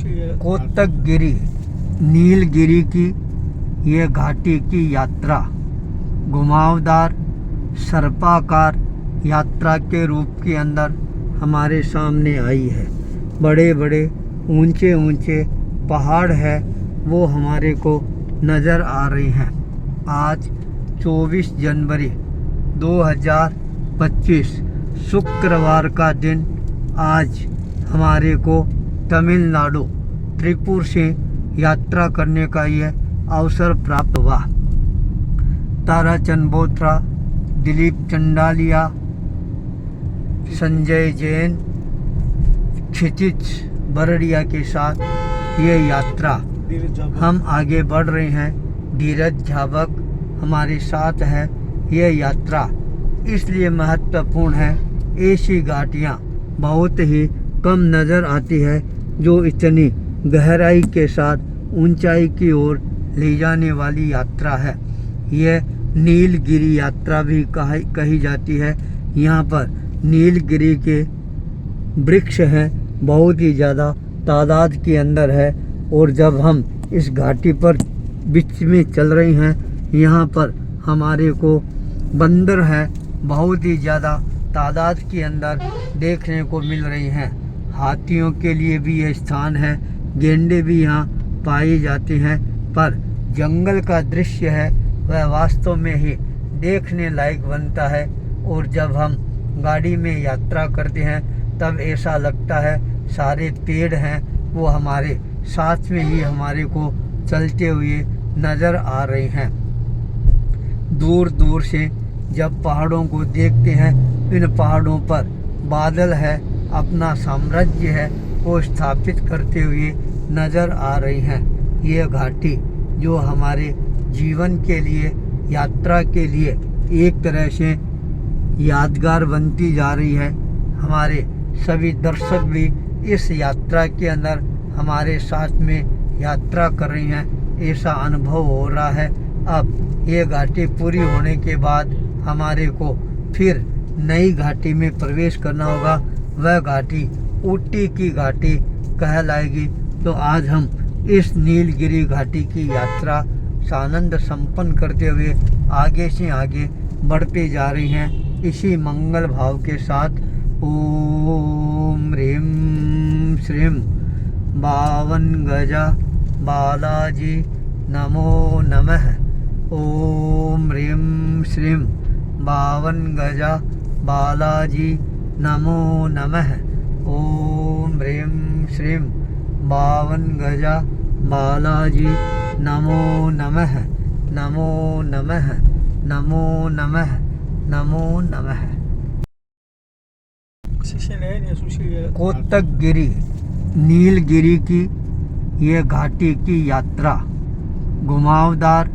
कोतकगिरी नीलगिरी की ये घाटी की यात्रा घुमावदार सर्पाकार यात्रा के रूप के अंदर हमारे सामने आई है। बड़े बड़े ऊंचे ऊंचे पहाड़ है वो हमारे को नज़र आ रहे हैं। आज 24 जनवरी 2025 शुक्रवार का दिन आज हमारे को तमिलनाडु त्रिपुर से यात्रा करने का यह अवसर प्राप्त हुआ। ताराचंद बोत्रा, दिलीप चंडालिया, संजय जैन, क्षितिज बरड़िया के साथ ये यात्रा हम आगे बढ़ रहे हैं। धीरज झाबक हमारे साथ है। ये यात्रा इसलिए महत्वपूर्ण है, ऐसी घाटियाँ बहुत ही कम नज़र आती है जो इतनी गहराई के साथ ऊंचाई की ओर ले जाने वाली यात्रा है। यह नीलगिरी यात्रा भी कही जाती है। यहाँ पर नीलगिरी के वृक्ष हैं, बहुत ही ज़्यादा तादाद के अंदर है। और जब हम इस घाटी पर बीच में चल रहे हैं, यहाँ पर हमारे को बंदर है बहुत ही ज़्यादा तादाद के अंदर देखने को मिल रही हैं। हाथियों के लिए भी यह स्थान है, गेंडे भी यहाँ पाए जाते हैं। पर जंगल का दृश्य है वह वास्तव में ही देखने लायक बनता है। और जब हम गाड़ी में यात्रा करते हैं तब ऐसा लगता है सारे पेड़ हैं वो हमारे साथ में ही हमारे को चलते हुए नज़र आ रहे हैं। दूर दूर से जब पहाड़ों को देखते हैं, इन पहाड़ों पर बादल है अपना साम्राज्य है वो स्थापित करते हुए नज़र आ रही हैं। ये घाटी जो हमारे जीवन के लिए, यात्रा के लिए एक तरह से यादगार बनती जा रही है। हमारे सभी दर्शक भी इस यात्रा के अंदर हमारे साथ में यात्रा कर रही हैं, ऐसा अनुभव हो रहा है। अब ये घाटी पूरी होने के बाद हमारे को फिर नई घाटी में प्रवेश करना होगा। वह घाटी ऊटी की घाटी कहलाएगी। तो आज हम इस नीलगिरी घाटी की यात्रा आनंद संपन्न करते हुए आगे से आगे बढ़ते जा रही हैं, इसी मंगल भाव के साथ। ओम ह्रीं श्रीं बावन गजा बालाजी नमो नमः। ओम ह्रीं श्रीं बावन गजा बालाजी नमो नमः। ओम ह्रीं श्रीं बावन गजा बालाजी नमो नमः। नमो नमः, नमो नमः, नमो नमः। कोतकगिरी नीलगिरी की ये घाटी की यात्रा घुमावदार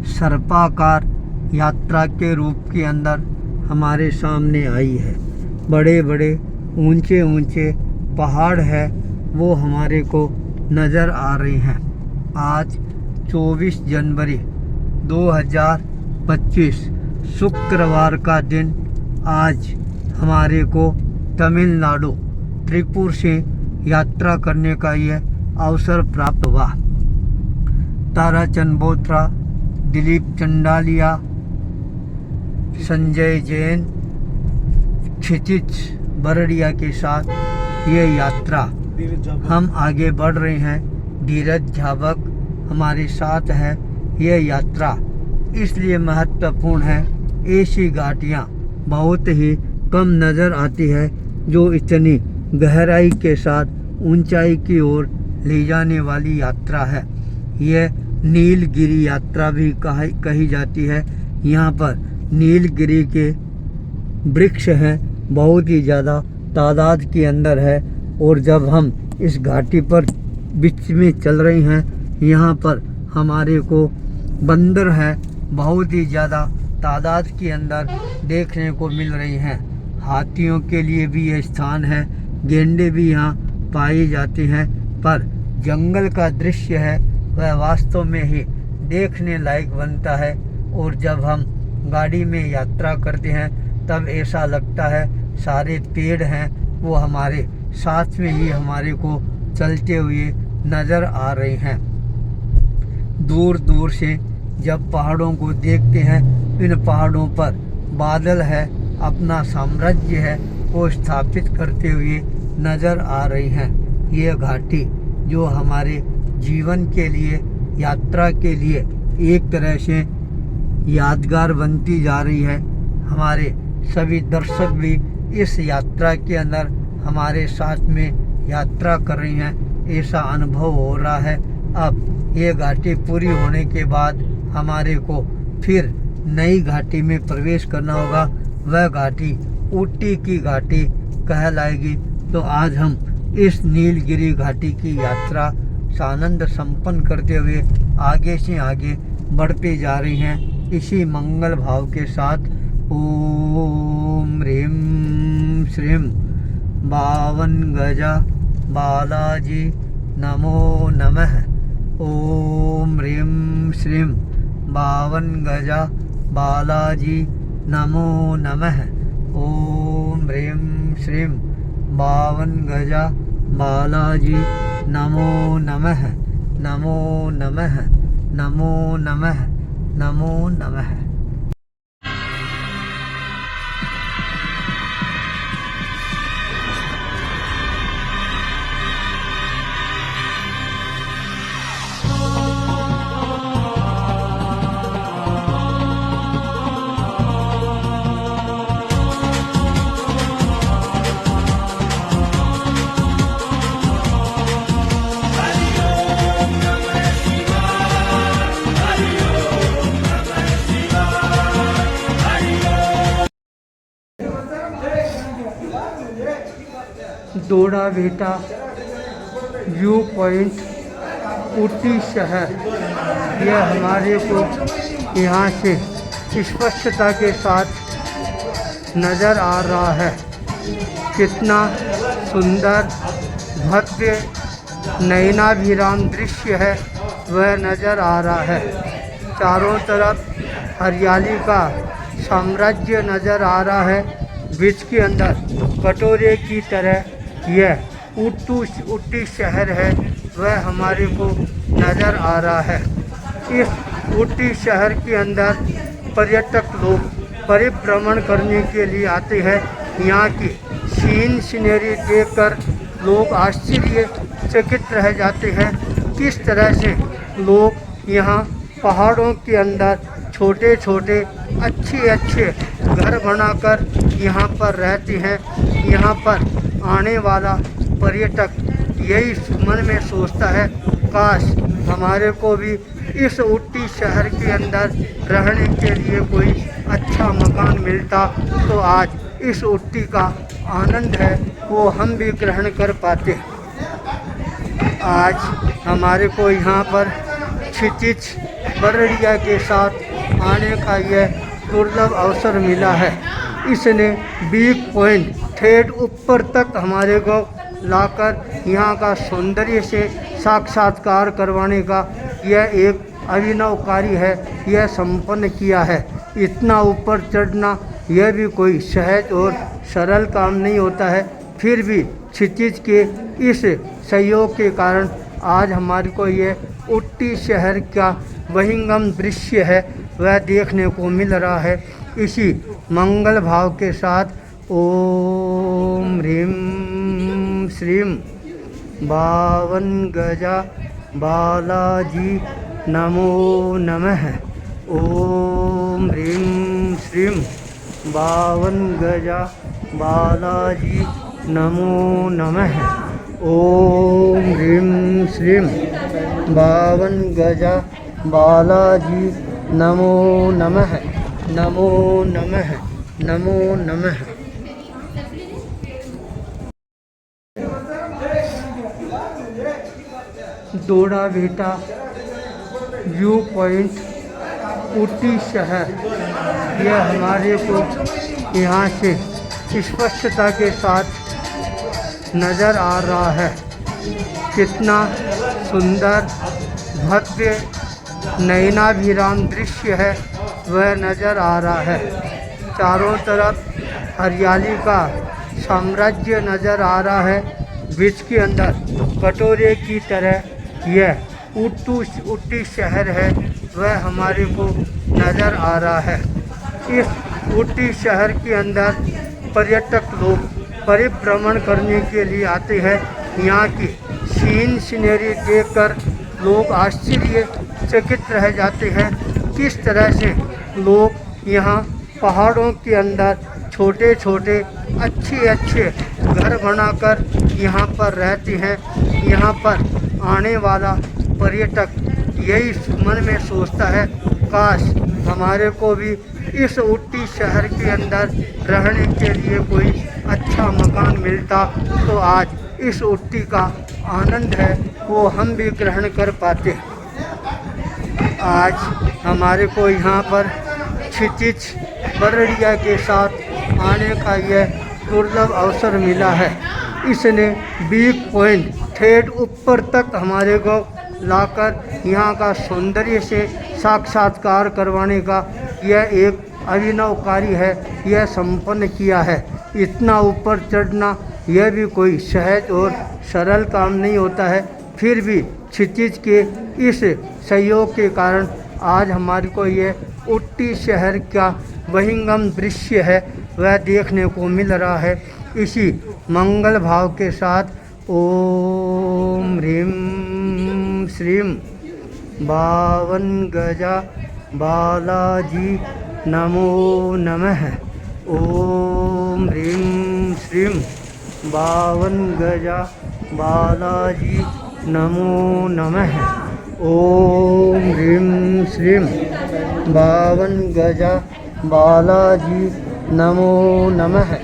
सर्पाकार यात्रा के रूप के अंदर हमारे सामने आई है। बड़े बड़े ऊंचे ऊंचे पहाड़ है वो हमारे को नज़र आ रहे हैं। आज 24 जनवरी 2025 शुक्रवार का दिन आज हमारे को तमिलनाडु त्रिपुर से यात्रा करने का यह अवसर प्राप्त हुआ। ताराचंद बोत्रा, दिलीप चंडालिया, संजय जैन, क्षितिज बरड़िया के साथ ये यात्रा हम आगे बढ़ रहे हैं। धीरज झाबक हमारे साथ है। यह यात्रा इसलिए महत्वपूर्ण है, ऐसी घाटियाँ बहुत ही कम नज़र आती है जो इतनी गहराई के साथ ऊंचाई की ओर ले जाने वाली यात्रा है। यह नीलगिरी यात्रा भी कही जाती है। यहाँ पर नीलगिरी के वृक्ष हैं, बहुत ही ज़्यादा तादाद के अंदर है। और जब हम इस घाटी पर बीच में चल रहे हैं, यहाँ पर हमारे को बंदर है बहुत ही ज़्यादा तादाद के अंदर देखने को मिल रही हैं। हाथियों के लिए भी यह स्थान है, गेंडे भी यहाँ पाए जाते हैं। पर जंगल का दृश्य है वह वास्तव में ही देखने लायक बनता है। और जब हम गाड़ी में यात्रा करते हैं तब ऐसा लगता है सारे पेड़ हैं वो हमारे साथ में ही हमारे को चलते हुए नज़र आ रहे हैं। दूर दूर से जब पहाड़ों को देखते हैं, इन पहाड़ों पर बादल है, अपना साम्राज्य है वो स्थापित करते हुए नज़र आ रही हैं। ये घाटी जो हमारे जीवन के लिए, यात्रा के लिए एक तरह से यादगार बनती जा रही है। हमारे सभी दर्शक भी इस यात्रा के अंदर हमारे साथ में यात्रा कर रही हैं, ऐसा अनुभव हो रहा है। अब ये घाटी पूरी होने के बाद हमारे को फिर नई घाटी में प्रवेश करना होगा। वह घाटी ऊटी की घाटी कहलाएगी। तो आज हम इस नीलगिरी घाटी की यात्रा आनंद संपन्न करते हुए आगे से आगे बढ़ते जा रही हैं, इसी मंगल भाव के साथ। ओम ह्रीं श्रीं बावन गजा बालाजी नमो नमः। ओम ह्रीं श्रीं बावन गजा बालाजी नमो नमः। ओम ह्रीं श्रीं बावन गजा बालाजी नमो नमः। नमो नमः। नमो नमः। नमो नमः। दोड़ा बेटा व्यू पॉइंट ऊटी शहर, यह हमारे को यहाँ से स्पष्टता के साथ नज़र आ रहा है। कितना सुंदर भव्य नयनाभिराम दृश्य है वह नज़र आ रहा है। चारों तरफ हरियाली का साम्राज्य नज़र आ रहा है। बीच के अंदर कटोरे की तरह यह ऊटी शहर है वह हमारे को नज़र आ रहा है। इस ऊटी शहर के अंदर पर्यटक लोग परिभ्रमण करने के लिए आते हैं। यहाँ की सीन सीनरी देखकर लोग आश्चर्यचकित रह जाते हैं। किस तरह से लोग यहाँ पहाड़ों के अंदर छोटे छोटे अच्छे घर बनाकर यहाँ पर रहते हैं। यहाँ पर आने वाला पर्यटक यही मन में सोचता है, काश हमारे को भी इस ऊटी शहर के अंदर रहने के लिए कोई अच्छा मकान मिलता तो आज इस ऊटी का आनंद है वो हम भी ग्रहण कर पाते। आज हमारे को यहाँ पर क्षितिज बरड़िया के साथ आने का यह दुर्लभ अवसर मिला है। इसने बिग पॉइंट ठेठ ऊपर तक हमारे को लाकर यहाँ का सौंदर्य से साक्षात्कार करवाने का यह एक अभिनव कार्य है, यह संपन्न किया है। इतना ऊपर चढ़ना यह भी कोई सहज और सरल काम नहीं होता है। फिर भी क्षितिज के इस सहयोग के कारण आज हमारे को यह ऊटी शहर का बहिंगम दृश्य है वह देखने को मिल रहा है। इसी मंगल भाव के साथ ओम ह्रीं श्रीं बावन गजा बालाजी नमो नमः। ओम ह्रीं श्रीं बावन गजा बालाजी नमो नमः। ओम ह्रीं श्रीं बावन गजा बालाजी नमो नमः। नमो नमः। नमो नमः। दोड़ा बेटा व्यू पॉइंट ऊटी शहर, यह हमारे को यहाँ से स्पष्टता के साथ नज़र आ रहा है। कितना सुंदर भव्य नयनाभिराम दृश्य है वह नज़र आ रहा है। चारों तरफ हरियाली का साम्राज्य नज़र आ रहा है। बीच के अंदर कटोरे की तरह यह ऊटी शहर है वह हमारे को नज़र आ रहा है। इस ऊटी शहर के अंदर पर्यटक लोग परिभ्रमण करने के लिए आते हैं। यहाँ की सीन सीनरी देखकर लोग आश्चर्यचकित रह जाते हैं। किस तरह से लोग यहाँ पहाड़ों के अंदर छोटे छोटे अच्छे घर बनाकर यहाँ पर रहते हैं। यहाँ पर आने वाला पर्यटक यही मन में सोचता है, काश हमारे को भी इस ऊटी शहर के अंदर रहने के लिए कोई अच्छा मकान मिलता तो आज इस ऊटी का आनंद है वो हम भी ग्रहण कर पाते। आज हमारे को यहाँ पर क्षितिज बरड़िया के साथ आने का यह दुर्लभ अवसर मिला है। इसने बिग पॉइंट ठेठ ऊपर तक हमारे को लाकर यहाँ का सौंदर्य से साक्षात्कार करवाने का यह एक अभिनव कार्य है, यह संपन्न किया है। इतना ऊपर चढ़ना यह भी कोई सहज और सरल काम नहीं होता है। फिर भी क्षितिज के इस सहयोग के कारण आज हमारे को यह ऊटी शहर का बहिंगम दृश्य है वह देखने को मिल रहा है। इसी मंगल भाव के साथ ओम ह्रीं श्रीं बावन गजा बालाजी नमो नमः। ओम ह्रीं श्रीं बावन गजा बालाजी नमो नमः। ओम ह्रीं श्रीं बावन गजा बालाजी नमो नमः।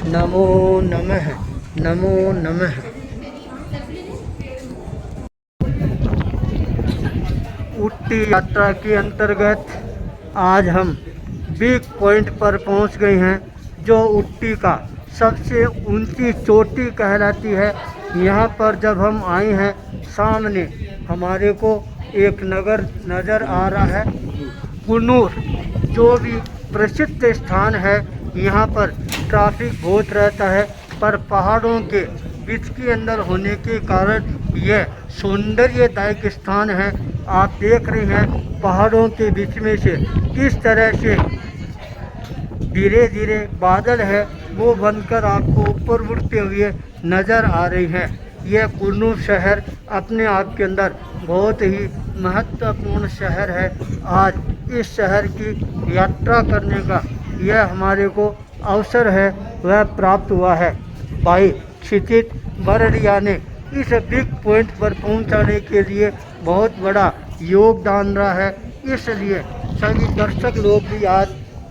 नमो नमः। नमो नमः। ऊटी यात्रा के अंतर्गत आज हम बिग पॉइंट पर पहुंच गए हैं, जो ऊटी का सबसे ऊंची चोटी कहलाती है। यहाँ पर जब हम आए हैं सामने हमारे को एक नगर नज़र आ रहा है, कुन्नूर, जो भी प्रसिद्ध स्थान है। यहाँ पर ट्रैफिक बहुत रहता है, पर पहाड़ों के बीच के अंदर होने के कारण यह सौंदर्यदायक स्थान है। आप देख रहे हैं पहाड़ों के बीच में से किस तरह से धीरे धीरे बादल है वो बनकर आपको ऊपर उड़ते हुए नज़र आ रही है। यह कुन्नूर शहर अपने आप के अंदर बहुत ही महत्वपूर्ण शहर है। आज इस शहर की यात्रा करने का यह हमारे को अवसर है वह प्राप्त हुआ है। भाई क्षितिज बरड़िया ने इस बिग पॉइंट पर पहुंचाने के लिए बहुत बड़ा योगदान रहा है। इसलिए सभी दर्शक लोग भी आज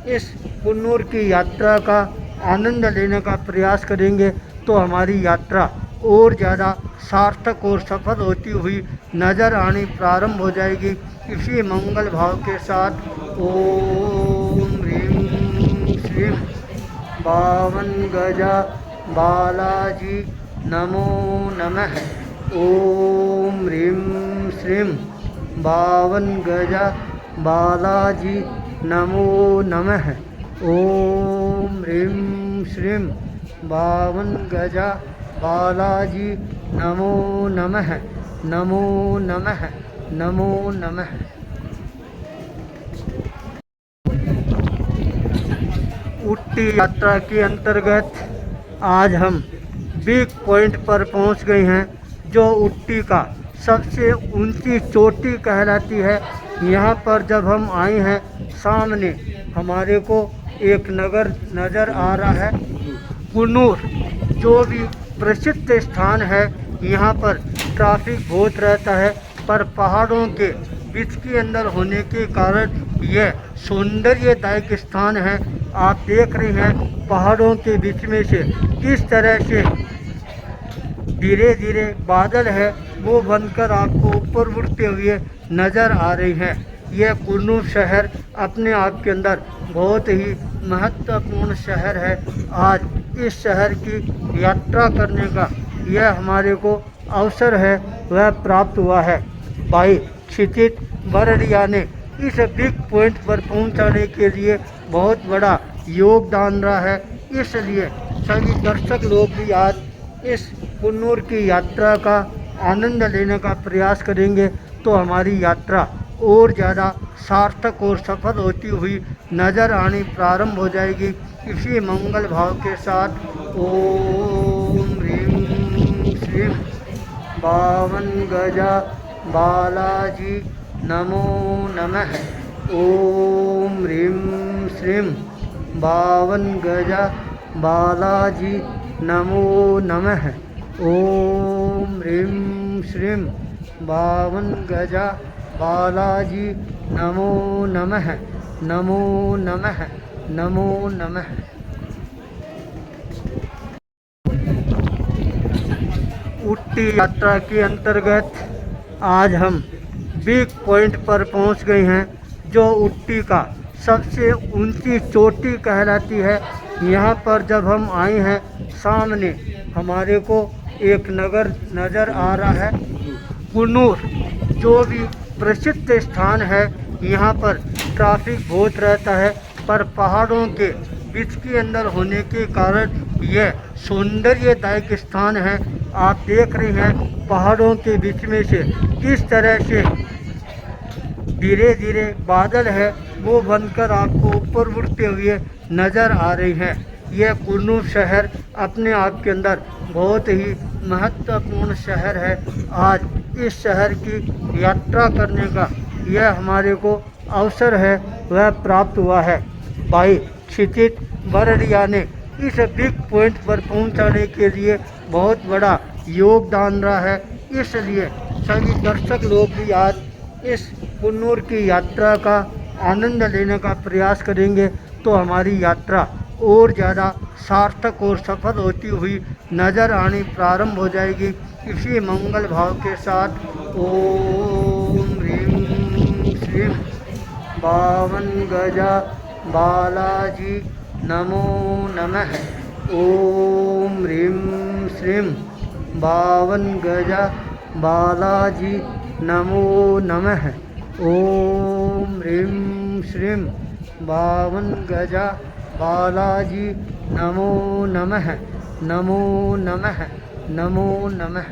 इस कुन्नूर की यात्रा का आनंद लेने का प्रयास करेंगे तो हमारी यात्रा और ज़्यादा सार्थक और सफल होती हुई नज़र आनी प्रारंभ हो जाएगी। इसी मंगल भाव के साथ ओम ह्रीं श्रीं बावन गजा बालाजी नमो नमः। ओम ह्रीं श्रीं बावन गजा बालाजी नमो नमः। ओम ह्रीं श्रीं बावन गजा बालाजी नमो नमः। नमो नमः। नमो नमः। ऊटी यात्रा के अंतर्गत आज हम बिग पॉइंट पर पहुंच गए हैं, जो ऊटी का सबसे ऊंची चोटी कहलाती है। यहाँ पर जब हम आए हैं सामने हमारे को एक नगर नज़र आ रहा है, कुन्नूर, जो भी प्रसिद्ध स्थान है। यहाँ पर ट्रैफिक बहुत रहता है, पर पहाड़ों के बीच के अंदर होने के कारण यह सौंदर्यदायक स्थान है। आप देख रहे हैं पहाड़ों के बीच में से किस तरह से धीरे धीरे बादल है वो बनकर आपको ऊपर उड़ते हुए नज़र आ रही है। यह कुन्नूर शहर अपने आप के अंदर बहुत ही महत्वपूर्ण शहर है। आज इस शहर की यात्रा करने का यह हमारे को अवसर है वह प्राप्त हुआ है। भाई क्षितिज बरड़िया ने इस बिग पॉइंट पर पहुंचाने के लिए बहुत बड़ा योगदान रहा है। इसलिए सभी दर्शक लोग भी आज इस कुन्नूर की यात्रा का आनंद लेने का प्रयास करेंगे तो हमारी यात्रा और ज़्यादा सार्थक और सफल होती हुई नज़र आनी प्रारंभ हो जाएगी। इसी मंगल भाव के साथ ओम ह्रीं श्रीं बावन गजा बालाजी नमो नमः। ओम ह्रीं श्रीं बावन गजा बालाजी नमो नमः। ओम ह्रीं श्रीं बावन गजा बालाजी नमो नमः। नमो नमः। नमो नमः। उट्टी यात्रा के अंतर्गत आज हम बिग पॉइंट पर पहुंच गए हैं, जो उट्टी का सबसे ऊंची चोटी कहलाती है। यहाँ पर जब हम आए हैं, सामने हमारे को एक नगर नज़र आ रहा है, कुन्नूर, जो भी प्रसिद्ध स्थान है। यहाँ पर ट्रैफिक बहुत रहता है, पर पहाड़ों के बीच के अंदर होने के कारण यह सौंदर्यदायक स्थान है। आप देख रहे हैं पहाड़ों के बीच में से किस तरह से धीरे धीरे बादल है वो बनकर आपको ऊपर उड़ते हुए नज़र आ रही है। यह कुन्नूर शहर अपने आप के अंदर बहुत ही महत्वपूर्ण शहर है। आज इस शहर की यात्रा करने का यह हमारे को अवसर है वह प्राप्त हुआ है। भाई क्षितिज बरड़िया ने इस बिग पॉइंट पर पहुंचाने के लिए बहुत बड़ा योगदान रहा है। इसलिए सभी दर्शक लोग भी आज इस कुन्नूर की यात्रा का आनंद लेने का प्रयास करेंगे तो हमारी यात्रा और ज़्यादा सार्थक और सफल होती हुई नज़र आनी प्रारंभ हो जाएगी। इसी मंगल भाव के साथ ओम ह्रीं श्रीं बावन गजा बालाजी नमो नमः। ओम ह्रीं श्रीं बावन गजा बालाजी नमो नमः। ओम ह्रीं श्रीं बावन गजा बालाजी नमो नमः। नमो नमः। नमो नमः।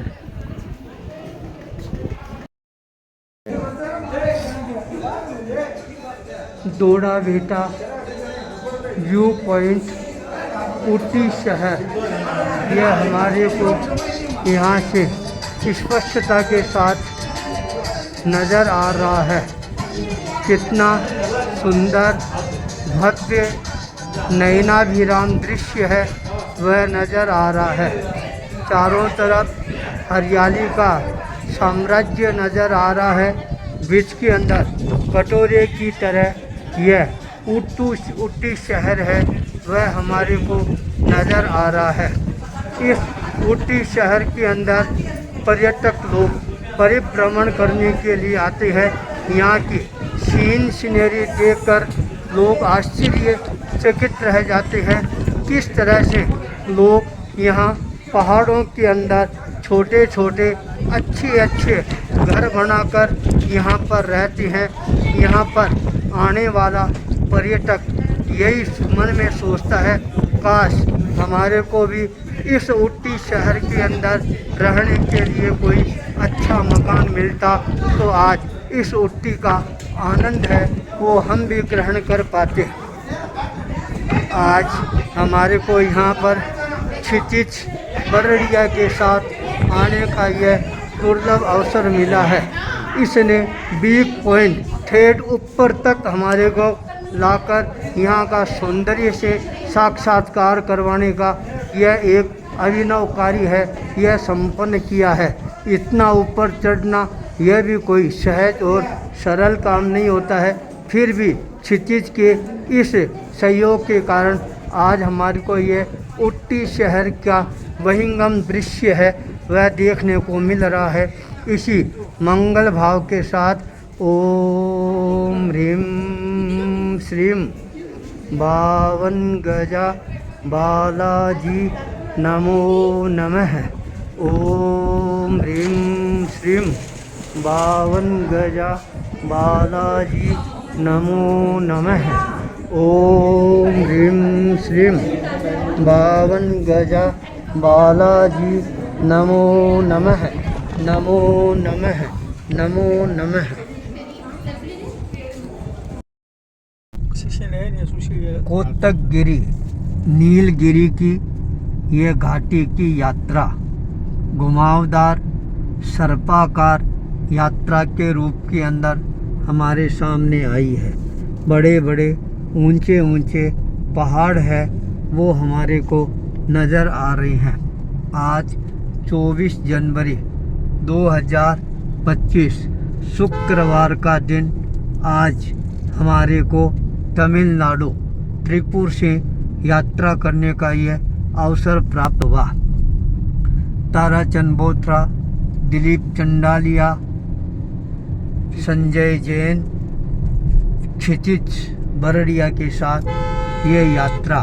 दोड़ा बेटा व्यू पॉइंट उटी शहर, यह हमारे को यहाँ से स्पष्टता के साथ नज़र आ रहा है। कितना सुंदर भव्य नयनाभिराम दृश्य है वह नज़र आ रहा है। चारों तरफ हरियाली का साम्राज्य नज़र आ रहा है। बीच के अंदर कटोरे की तरह यह उट्टी शहर है वह हमारे को नज़र आ रहा है। इस उट्टी शहर के अंदर पर्यटक लोग परिभ्रमण करने के लिए आते हैं। यहाँ की सीनरी देखकर लोग आश्चर्यचकित रह जाते हैं। किस तरह से लोग यहाँ पहाड़ों के अंदर छोटे छोटे अच्छे घर बनाकर यहाँ पर रहते हैं। यहाँ पर आने वाला पर्यटक यही मन में सोचता है, काश हमारे को भी इस उट्टी शहर के अंदर रहने के लिए कोई अच्छा मकान मिलता तो आज इस उट्टी का आनंद है वो हम भी ग्रहण कर पाते। आज हमारे को यहाँ पर क्षितिज बरड़िया के साथ आने का यह दुर्लभ अवसर मिला है। इसने बिग पॉइंट ठेठ ऊपर तक हमारे को लाकर यहाँ का सौंदर्य से साक्षात्कार करवाने का यह एक अभिनव कार्य है, यह संपन्न किया है। इतना ऊपर चढ़ना यह भी कोई सहज और सरल काम नहीं होता है। फिर भी क्षितिज के इस सहयोग के कारण आज हमारे को यह उट्टी शहर का बहिंगम दृश्य है वह देखने को मिल रहा है। इसी मंगल भाव के साथ ओम ह्रीं श्रीं बावन गजा बालाजी नमो नमः। ओम ह्रीं श्रीं बावन गजा बालाजी नमो नमः। ओम ह्रीं श्रीं बावन गजा बालाजी नमो नमः। नमो नमः, नमो नमः। कोतकगिरी नीलगिरी की ये घाटी की यात्रा घुमावदार सर्पाकार यात्रा के रूप के अंदर हमारे सामने आई है। बड़े बड़े ऊंचे ऊंचे पहाड़ है वो हमारे को नज़र आ रहे हैं। आज 24 जनवरी 2025 शुक्रवार का दिन आज हमारे को तमिलनाडु त्रिपुर से यात्रा करने का यह अवसर प्राप्त हुआ। ताराचंद बोथरा, दिलीप चंडालिया, संजय जैन, क्षितिज बरड़िया के साथ ये यात्रा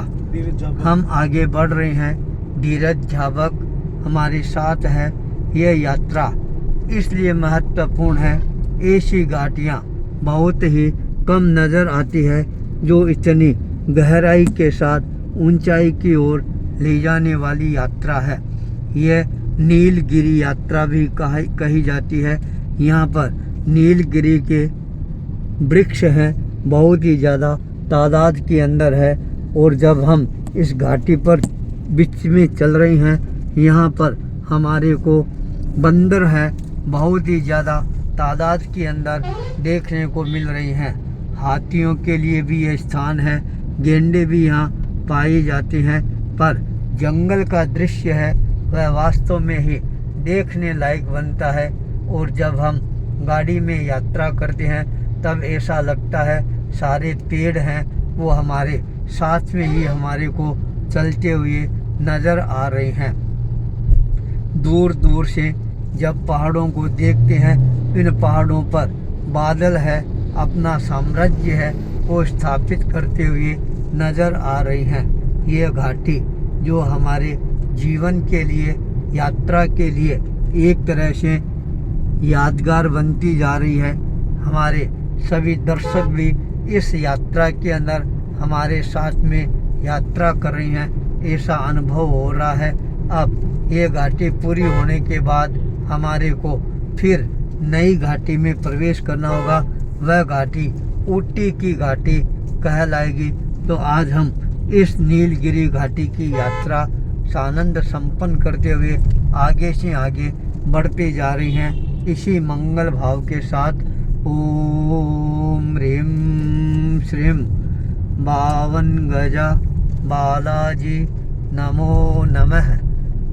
हम आगे बढ़ रहे हैं। धीरज झाबक हमारे साथ है। ये यात्रा इसलिए महत्वपूर्ण है, ऐसी घाटियाँ बहुत ही कम नज़र आती है जो इतनी गहराई के साथ ऊंचाई की ओर ले जाने वाली यात्रा है। यह नीलगिरी यात्रा भी कही जाती है। यहाँ पर नीलगिरी के वृक्ष हैं, बहुत ही ज़्यादा तादाद के अंदर है। और जब हम इस घाटी पर बीच में चल रहे हैं, यहाँ पर हमारे को बंदर है बहुत ही ज़्यादा तादाद के अंदर देखने को मिल रही हैं। हाथियों के लिए भी यह स्थान है, गेंडे भी यहाँ पाए जाते हैं। पर जंगल का दृश्य है वह वास्तव में ही देखने लायक बनता है। और जब हम गाड़ी में यात्रा करते हैं तब ऐसा लगता है सारे पेड़ हैं वो हमारे साथ में ही हमारे को चलते हुए नज़र आ रहे हैं। दूर दूर से जब पहाड़ों को देखते हैं, इन पहाड़ों पर बादल है अपना साम्राज्य है वो स्थापित करते हुए नज़र आ रही हैं। ये घाटी जो हमारे जीवन के लिए, यात्रा के लिए एक तरह से यादगार बनती जा रही है। हमारे सभी दर्शक भी इस यात्रा के अंदर हमारे साथ में यात्रा कर रही हैं, ऐसा अनुभव हो रहा है। अब ये घाटी पूरी होने के बाद हमारे को फिर नई घाटी में प्रवेश करना होगा। वह घाटी ऊटी की घाटी कहलाएगी। तो आज हम इस नीलगिरी घाटी की यात्रा सानंद संपन्न करते हुए आगे से आगे बढ़ते जा रही हैं, इसी मंगल भाव के साथ। ओम ह्रीं श्रीं बावन गजा बालाजी नमो नमः।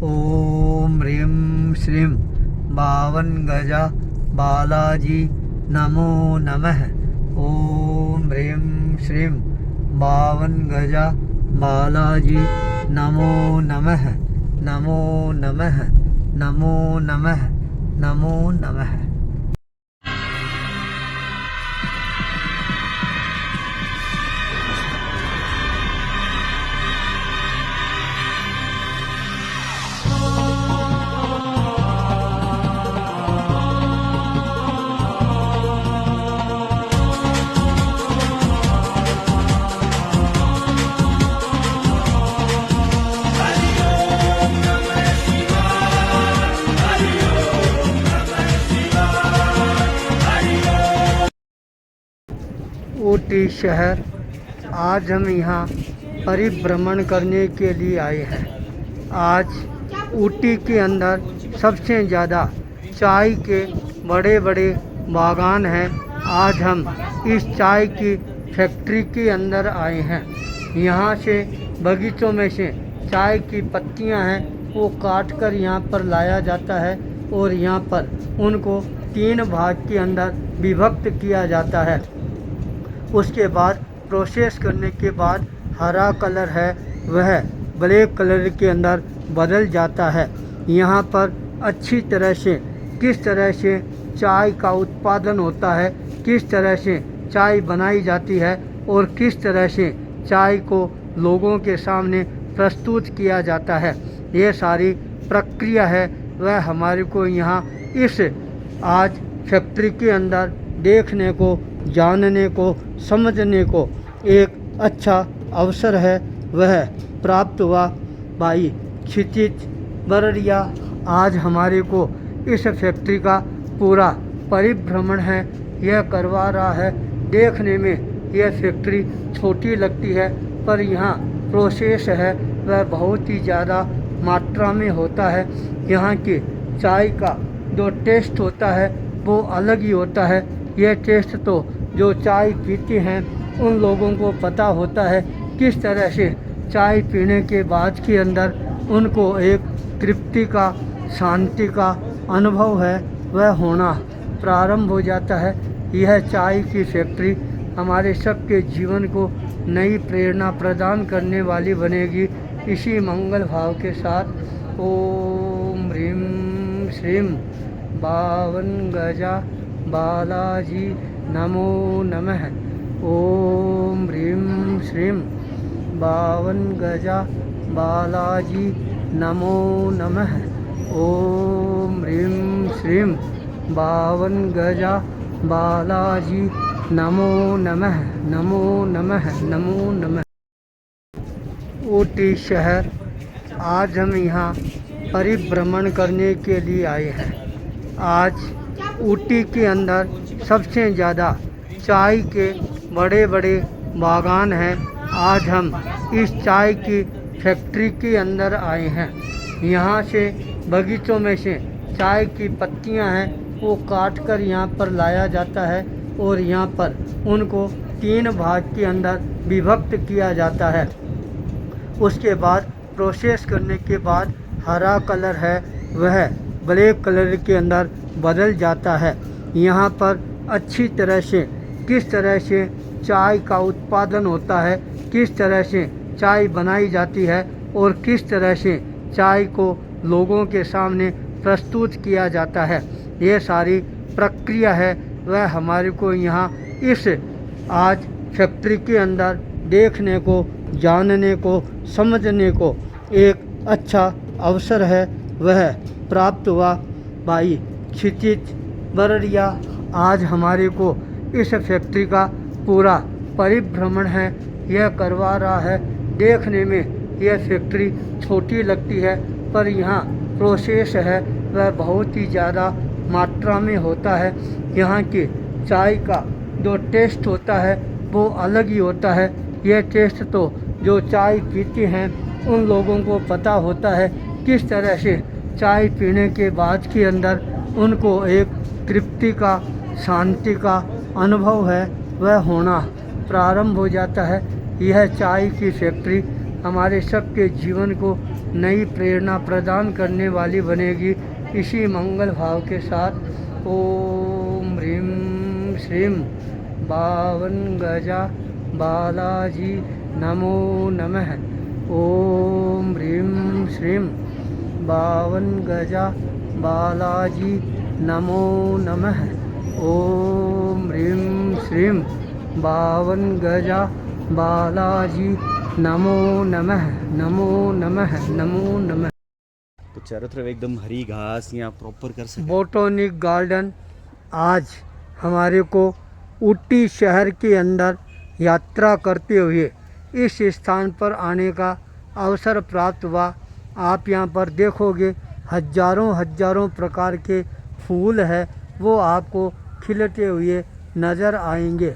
ओम ह्रीं श्रीं बावन गजा बालाजी नमो नमः। ओम ह्रीं श्रीं बावन गजा बालाजी नमो नमः। नमो नमः, नमो नमः, नमो नमः। ऊटी शहर आज हम यहाँ परिभ्रमण करने के लिए आए हैं। आज ऊटी के अंदर सबसे ज़्यादा चाय के बड़े बड़े बागान हैं। आज हम इस चाय की फैक्ट्री के अंदर आए हैं। यहाँ से बगीचों में से चाय की पत्तियाँ हैं वो काट कर यहाँ पर लाया जाता है और यहाँ पर उनको 3 भाग के अंदर विभक्त किया जाता है। उसके बाद प्रोसेस करने के बाद हरा कलर है वह ब्लैक कलर के अंदर बदल जाता है। यहाँ पर अच्छी तरह से किस तरह से चाय का उत्पादन होता है, किस तरह से चाय बनाई जाती है और किस तरह से चाय को लोगों के सामने प्रस्तुत किया जाता है, ये सारी प्रक्रिया है वह हमारे को यहाँ इस आज फैक्ट्री के अंदर देखने को, जानने को, समझने को एक अच्छा अवसर है वह प्राप्त हुआ। भाई क्षितिज बरड़िया आज हमारे को इस फैक्ट्री का पूरा परिभ्रमण है यह करवा रहा है। देखने में यह फैक्ट्री छोटी लगती है, पर यहाँ प्रोसेस है वह बहुत ही ज़्यादा मात्रा में होता है। यहाँ के चाय का जो टेस्ट होता है वो अलग ही होता है। यह टेस्ट तो जो चाय पीते हैं उन लोगों को पता होता है किस तरह से चाय पीने के बाद के अंदर उनको एक तृप्ति का, शांति का अनुभव है वह होना प्रारंभ हो जाता है। यह चाय की फैक्ट्री हमारे सबके जीवन को नई प्रेरणा प्रदान करने वाली बनेगी। इसी मंगल भाव के साथ ओम ह्रीं श्रीं बावन गजा बालाजी नमो नमः। ओम ह्रीं श्रीं बावन गजा बालाजी नमो नमः। ओम ह्रीं श्रीं बावन गजा बालाजी नमो नमः। नमो नमः। नमो नमः। ऊटी शहर आज हम यहाँ परिभ्रमण करने के लिए आए हैं। आज ऊटी के अंदर सबसे ज़्यादा चाय के बड़े बड़े बागान हैं। आज हम इस चाय की फैक्ट्री के अंदर आए हैं। यहाँ से बगीचों में से चाय की पत्तियाँ हैं वो काट कर यहाँ पर लाया जाता है और यहाँ पर उनको 3 भाग के अंदर विभक्त किया जाता है। उसके बाद प्रोसेस करने के बाद हरा कलर है वह ब्लैक कलर के अंदर बदल जाता है। यहाँ पर अच्छी तरह से किस तरह से चाय का उत्पादन होता है, किस तरह से चाय बनाई जाती है और किस तरह से चाय को लोगों के सामने प्रस्तुत किया जाता है, ये सारी प्रक्रिया है वह हमारे को यहाँ इस आज फैक्ट्री के अंदर देखने को, जानने को, समझने को एक अच्छा अवसर है वह प्राप्त हुआ। भाई क्षितिज बरड़िया आज हमारे को इस फैक्ट्री का पूरा परिभ्रमण है यह करवा रहा है। देखने में यह फैक्ट्री छोटी लगती है, पर यहाँ प्रोसेस है वह बहुत ही ज़्यादा मात्रा में होता है। यहाँ के चाय का जो टेस्ट होता है वो अलग ही होता है। यह टेस्ट तो जो चाय पीते हैं उन लोगों को पता होता है किस तरह से चाय पीने के बाद के अंदर उनको एक तृप्ति का, शांति का अनुभव है वह होना प्रारंभ हो जाता है। यह चाय की फैक्ट्री हमारे सबके जीवन को नई प्रेरणा प्रदान करने वाली बनेगी। इसी मंगल भाव के साथ ओम ह्रीं श्रीं बावन गजा बालाजी नमो नमः। ओम ह्रीं श्रीं बावन गजा बालाजी नमो नमः। ओम ह्रीं श्रीं बावन गजा बालाजी नमो नमः। नमो नमः। नमो नमः। तो चारों तरफ एकदम हरी घास यहाँ प्रॉपर कर सके। बोटोनिक गार्डन आज हमारे को ऊटी शहर के अंदर यात्रा करते हुए इस स्थान पर आने का अवसर प्राप्त हुआ। आप यहाँ पर देखोगे हजारों प्रकार के फूल है वो आपको खिलते हुए नज़र आएंगे।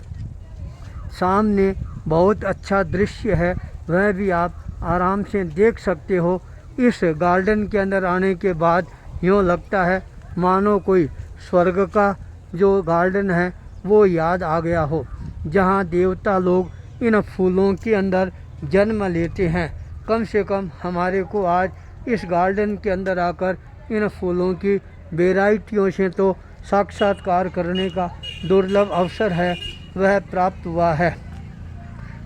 सामने बहुत अच्छा दृश्य है वह भी आप आराम से देख सकते हो। इस गार्डन के अंदर आने के बाद यूँ लगता है मानो कोई स्वर्ग का जो गार्डन है वो याद आ गया हो, जहाँ देवता लोग इन फूलों के अंदर जन्म लेते हैं। कम से कम हमारे को आज इस गार्डन के अंदर आकर इन फूलों की वेराइटियों से तो साक्षात्कार करने का दुर्लभ अवसर है वह प्राप्त हुआ है।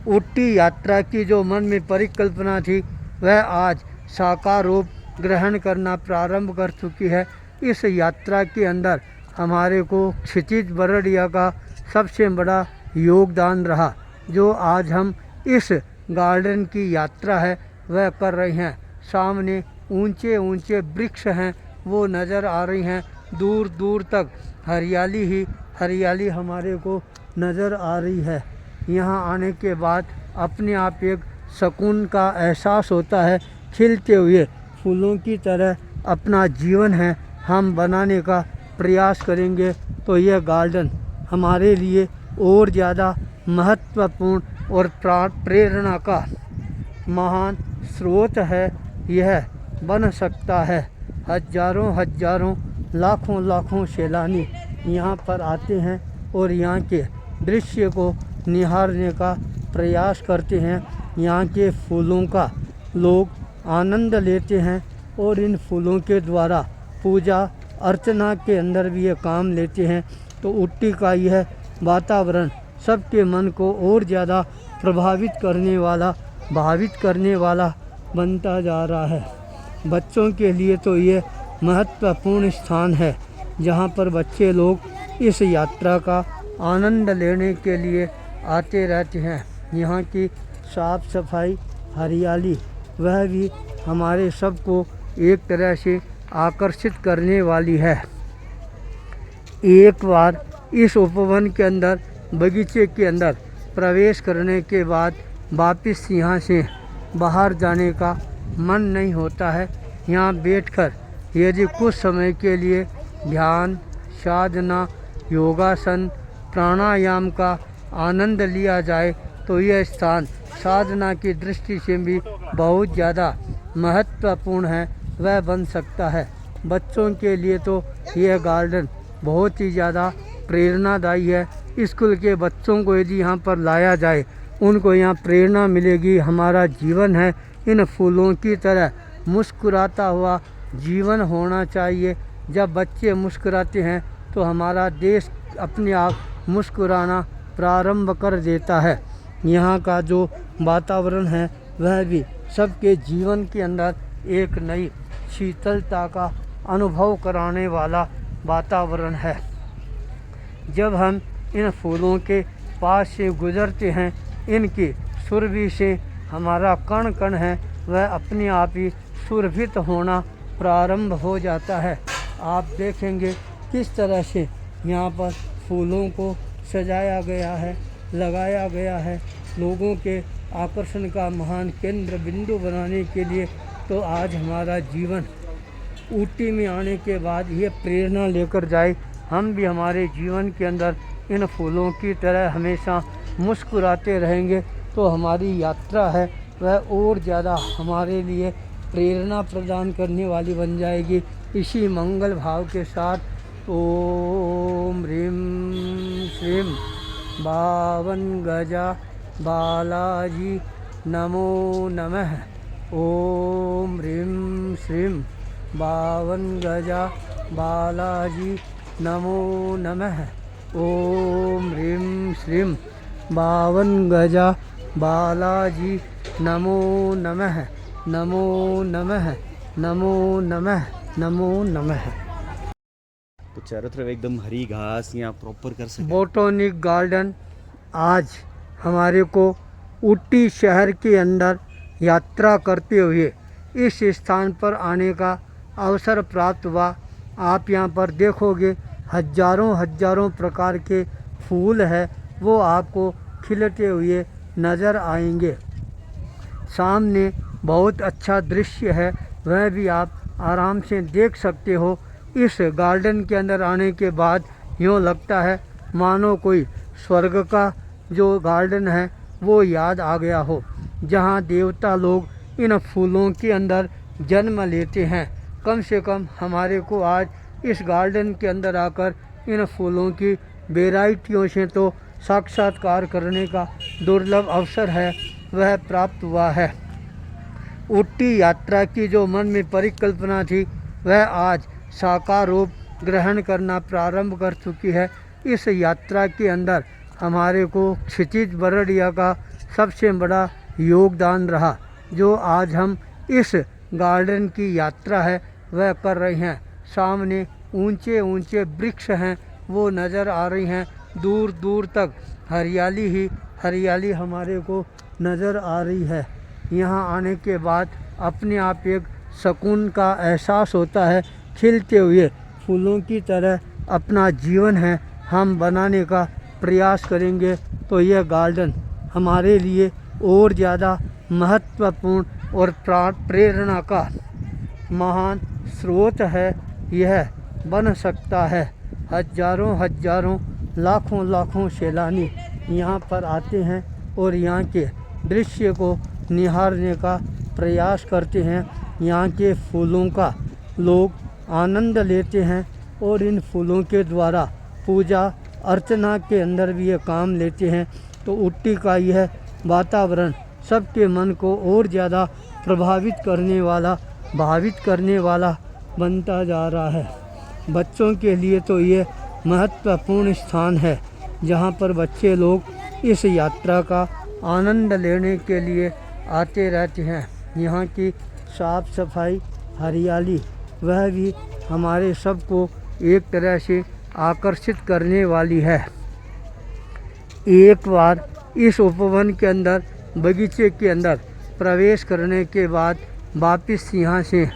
ऊटी यात्रा की जो मन में परिकल्पना थी वह आज साकार रूप ग्रहण करना प्रारंभ कर चुकी है। इस यात्रा के अंदर हमारे को क्षितिज बरड़िया का सबसे बड़ा योगदान रहा। जो आज हम इस गार्डन की यात्रा है वह कर रहे हैं। सामने ऊंचे ऊंचे वृक्ष हैं वो नज़र आ रही हैं। दूर दूर तक हरियाली ही हरियाली हमारे को नज़र आ रही है। यहाँ आने के बाद अपने आप एक सुकून का एहसास होता है। खिलते हुए फूलों की तरह अपना जीवन है हम बनाने का प्रयास करेंगे तो यह गार्डन हमारे लिए और ज़्यादा महत्वपूर्ण और प्रेरणा का महान स्रोत है, यह बन सकता है। हजारों हजारों लाखों लाखों सैलानी यहाँ पर आते हैं और यहाँ के दृश्य को निहारने का प्रयास करते हैं। यहाँ के फूलों का लोग आनंद लेते हैं और इन फूलों के द्वारा पूजा अर्चना के अंदर भी ये काम लेते हैं। तो ऊटी का यह वातावरण सबके मन को और ज़्यादा प्रभावित भावित करने वाला बनता जा रहा है। बच्चों के लिए तो ये महत्वपूर्ण स्थान है जहाँ पर बच्चे लोग इस यात्रा का आनंद लेने के लिए आते रहते हैं। यहाँ की साफ सफाई, हरियाली वह भी हमारे सबको एक तरह से आकर्षित करने वाली है। एक बार इस उपवन के अंदर, बगीचे के अंदर प्रवेश करने के बाद वापस यहाँ से बाहर जाने का मन नहीं होता है। यहाँ बैठकर यदि कुछ समय के लिए ध्यान, साधना, योगासन, प्राणायाम का आनंद लिया जाए तो यह स्थान साधना की दृष्टि से भी बहुत ज़्यादा महत्वपूर्ण है, वह बन सकता है। बच्चों के लिए तो यह गार्डन बहुत ही ज़्यादा प्रेरणादायी है। स्कूल के बच्चों को यदि यहाँ पर लाया जाए, उनको यहाँ प्रेरणा मिलेगी। हमारा जीवन है इन फूलों की तरह मुस्कुराता हुआ जीवन होना चाहिए। जब बच्चे मुस्कुराते हैं तो हमारा देश अपने आप मुस्कुराना प्रारंभ कर देता है। यहाँ का जो वातावरण है वह भी सबके जीवन के अंदर एक नई शीतलता का अनुभव कराने वाला वातावरण है। जब हम इन फूलों के पास से गुजरते हैं, इनकी सुरभि से हमारा कण कण है वह अपने आप ही सुरभित होना प्रारंभ हो जाता है। आप देखेंगे किस तरह से यहाँ पर फूलों को सजाया गया है, लगाया गया है लोगों के आकर्षण का महान केंद्र बिंदु बनाने के लिए। तो आज हमारा जीवन ऊटी में आने के बाद ये प्रेरणा लेकर जाए, हम भी हमारे जीवन के अंदर इन फूलों की तरह हमेशा मुस्कुराते रहेंगे तो हमारी यात्रा है वह और ज़्यादा हमारे लिए प्रेरणा प्रदान करने वाली बन जाएगी। इसी मंगल भाव के साथ ओम ह्रीं श्रीं बावन गजा बालाजी नमो नमः। ओम ह्रीं श्रीं बावन गजा बालाजी नमो नमः। ओम ह्रीं श्रीं बावन गजा बालाजी नमो नमः। नमो नमः, नमो नमः, नमो नमः। तो चारों तरफ एकदम हरी घास यहाँ प्रॉपर कर सके। बोटोनिक गार्डन आज हमारे को ऊटी शहर के अंदर यात्रा करते हुए इस स्थान पर आने का अवसर प्राप्त हुआ। आप यहाँ पर देखोगे हजारों हजारों प्रकार के फूल है वो आपको खिलते हुए नज़र आएंगे। सामने बहुत अच्छा दृश्य है, वह भी आप आराम से देख सकते हो। इस गार्डन के अंदर आने के बाद यूँ लगता है मानो कोई स्वर्ग का जो गार्डन है वो याद आ गया हो, जहाँ देवता लोग इन फूलों के अंदर जन्म लेते हैं। कम से कम हमारे को आज इस गार्डन के अंदर आकर इन फूलों की वेराइटियों से तो साक्षात्कार करने का दुर्लभ अवसर है वह प्राप्त हुआ है। ऊटी यात्रा की जो मन में परिकल्पना थी वह आज साकार रूप ग्रहण करना प्रारंभ कर चुकी है। इस यात्रा के अंदर हमारे को क्षितिज बरड़िया का सबसे बड़ा योगदान रहा। जो आज हम इस गार्डन की यात्रा है वह कर रहे हैं। सामने ऊंचे ऊंचे वृक्ष हैं वो नज़र आ रही हैं, दूर दूर तक हरियाली ही हरियाली हमारे को नज़र आ रही है। यहाँ आने के बाद अपने आप एक सुकून का एहसास होता है। खिलते हुए फूलों की तरह अपना जीवन है हम बनाने का प्रयास करेंगे तो यह गार्डन हमारे लिए और ज़्यादा महत्वपूर्ण और प्रेरणा का महान स्रोत है, यह बन सकता है। हजारों हजारों लाखों लाखों सैलानी यहाँ पर आते हैं और यहाँ के दृश्य को निहारने का प्रयास करते हैं। यहाँ के फूलों का लोग आनंद लेते हैं और इन फूलों के द्वारा पूजा अर्चना के अंदर भी ये काम लेते हैं। तो ऊटी का यह वातावरण सबके मन को और ज़्यादा प्रभावित करने वाला बनता जा रहा है। बच्चों के लिए तो ये महत्वपूर्ण स्थान है जहाँ पर बच्चे लोग इस यात्रा का आनंद लेने के लिए आते रहते हैं। यहाँ की साफ सफाई, हरियाली वह भी हमारे सबको एक तरह से आकर्षित करने वाली है। एक बार इस उपवन के अंदर, बगीचे के अंदर प्रवेश करने के बाद वापस यहाँ से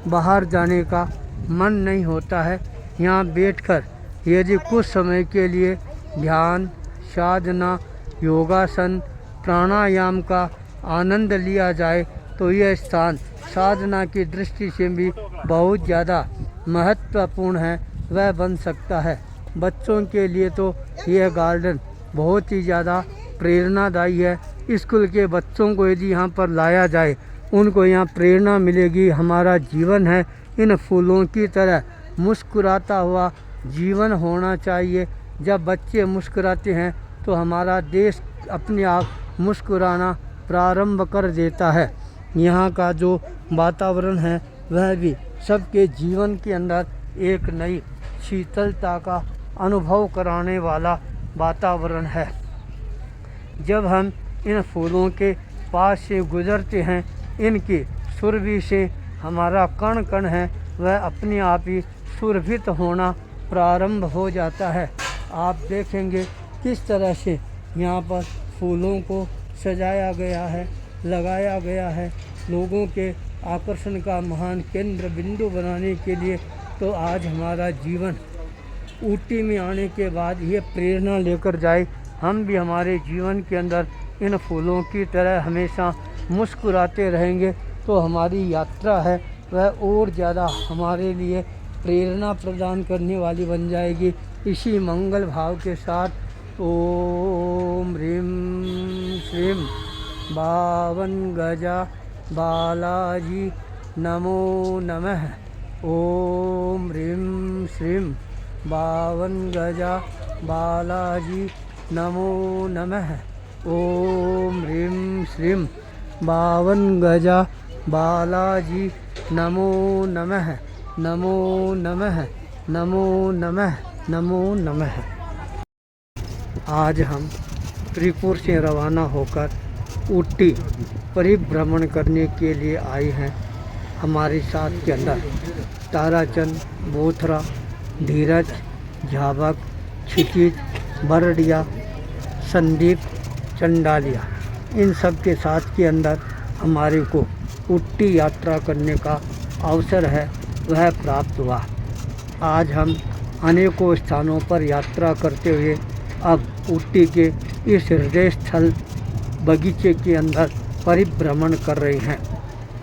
बाहर जाने का मन नहीं होता है। यहाँ बैठकर यदि कुछ समय के लिए ध्यान, साधना, योगासन, प्राणायाम का आनंद लिया जाए तो यह स्थान साधना की दृष्टि से भी बहुत ज़्यादा महत्वपूर्ण है, वह बन सकता है। बच्चों के लिए तो यह गार्डन बहुत ही ज़्यादा प्रेरणादायी है। स्कूल के बच्चों को यदि यहाँ पर लाया जाए, उनको यहाँ प्रेरणा मिलेगी। हमारा जीवन है इन फूलों की तरह मुस्कुराता हुआ जीवन होना चाहिए। जब बच्चे मुस्कुराते हैं तो हमारा देश अपने आप मुस्कुराना प्रारंभ कर देता है। यहाँ का जो वातावरण है वह भी सबके जीवन के अंदर एक नई शीतलता का अनुभव कराने वाला वातावरण है। जब हम इन फूलों के पास से गुजरते हैं, इनकी सुरभि से हमारा कण कण है वह अपने आप ही सुरभित होना प्रारंभ हो जाता है। आप देखेंगे किस तरह से यहाँ पर फूलों को सजाया गया है, लगाया गया है लोगों के आकर्षण का महान केंद्र बिंदु बनाने के लिए। तो आज हमारा जीवन ऊटी में आने के बाद ये प्रेरणा लेकर जाए, हम भी हमारे जीवन के अंदर इन फूलों की तरह हमेशा मुस्कुराते रहेंगे तो हमारी यात्रा है वह और ज़्यादा हमारे लिए प्रेरणा प्रदान करने वाली बन जाएगी। इसी मंगल भाव के साथ ओम ह्रीं श्रीं बावन गजा बालाजी नमो नमः। ओम ह्रीं श्रीं बावन गजा बालाजी नमो नमः। ओम ह्रीं श्रीं बावन गजा बालाजी नमो नमः। नमो नमः, नमो नमः, नमो नमः। आज हम त्रिपुर से रवाना होकर ऊटी परिभ्रमण करने के लिए आए हैं। हमारे साथ के अंदर ताराचंद, बोथरा, धीरज, झाबक, क्षितिज, बरड़िया, संदीप, चंडालिया, इन सब के साथ के अंदर हमारे को ऊटी यात्रा करने का अवसर है वह प्राप्त हुआ। आज हम अनेकों स्थानों पर यात्रा करते हुए अब ऊटी के इस हृदय स्थल बगीचे के अंदर परिभ्रमण कर रहे हैं।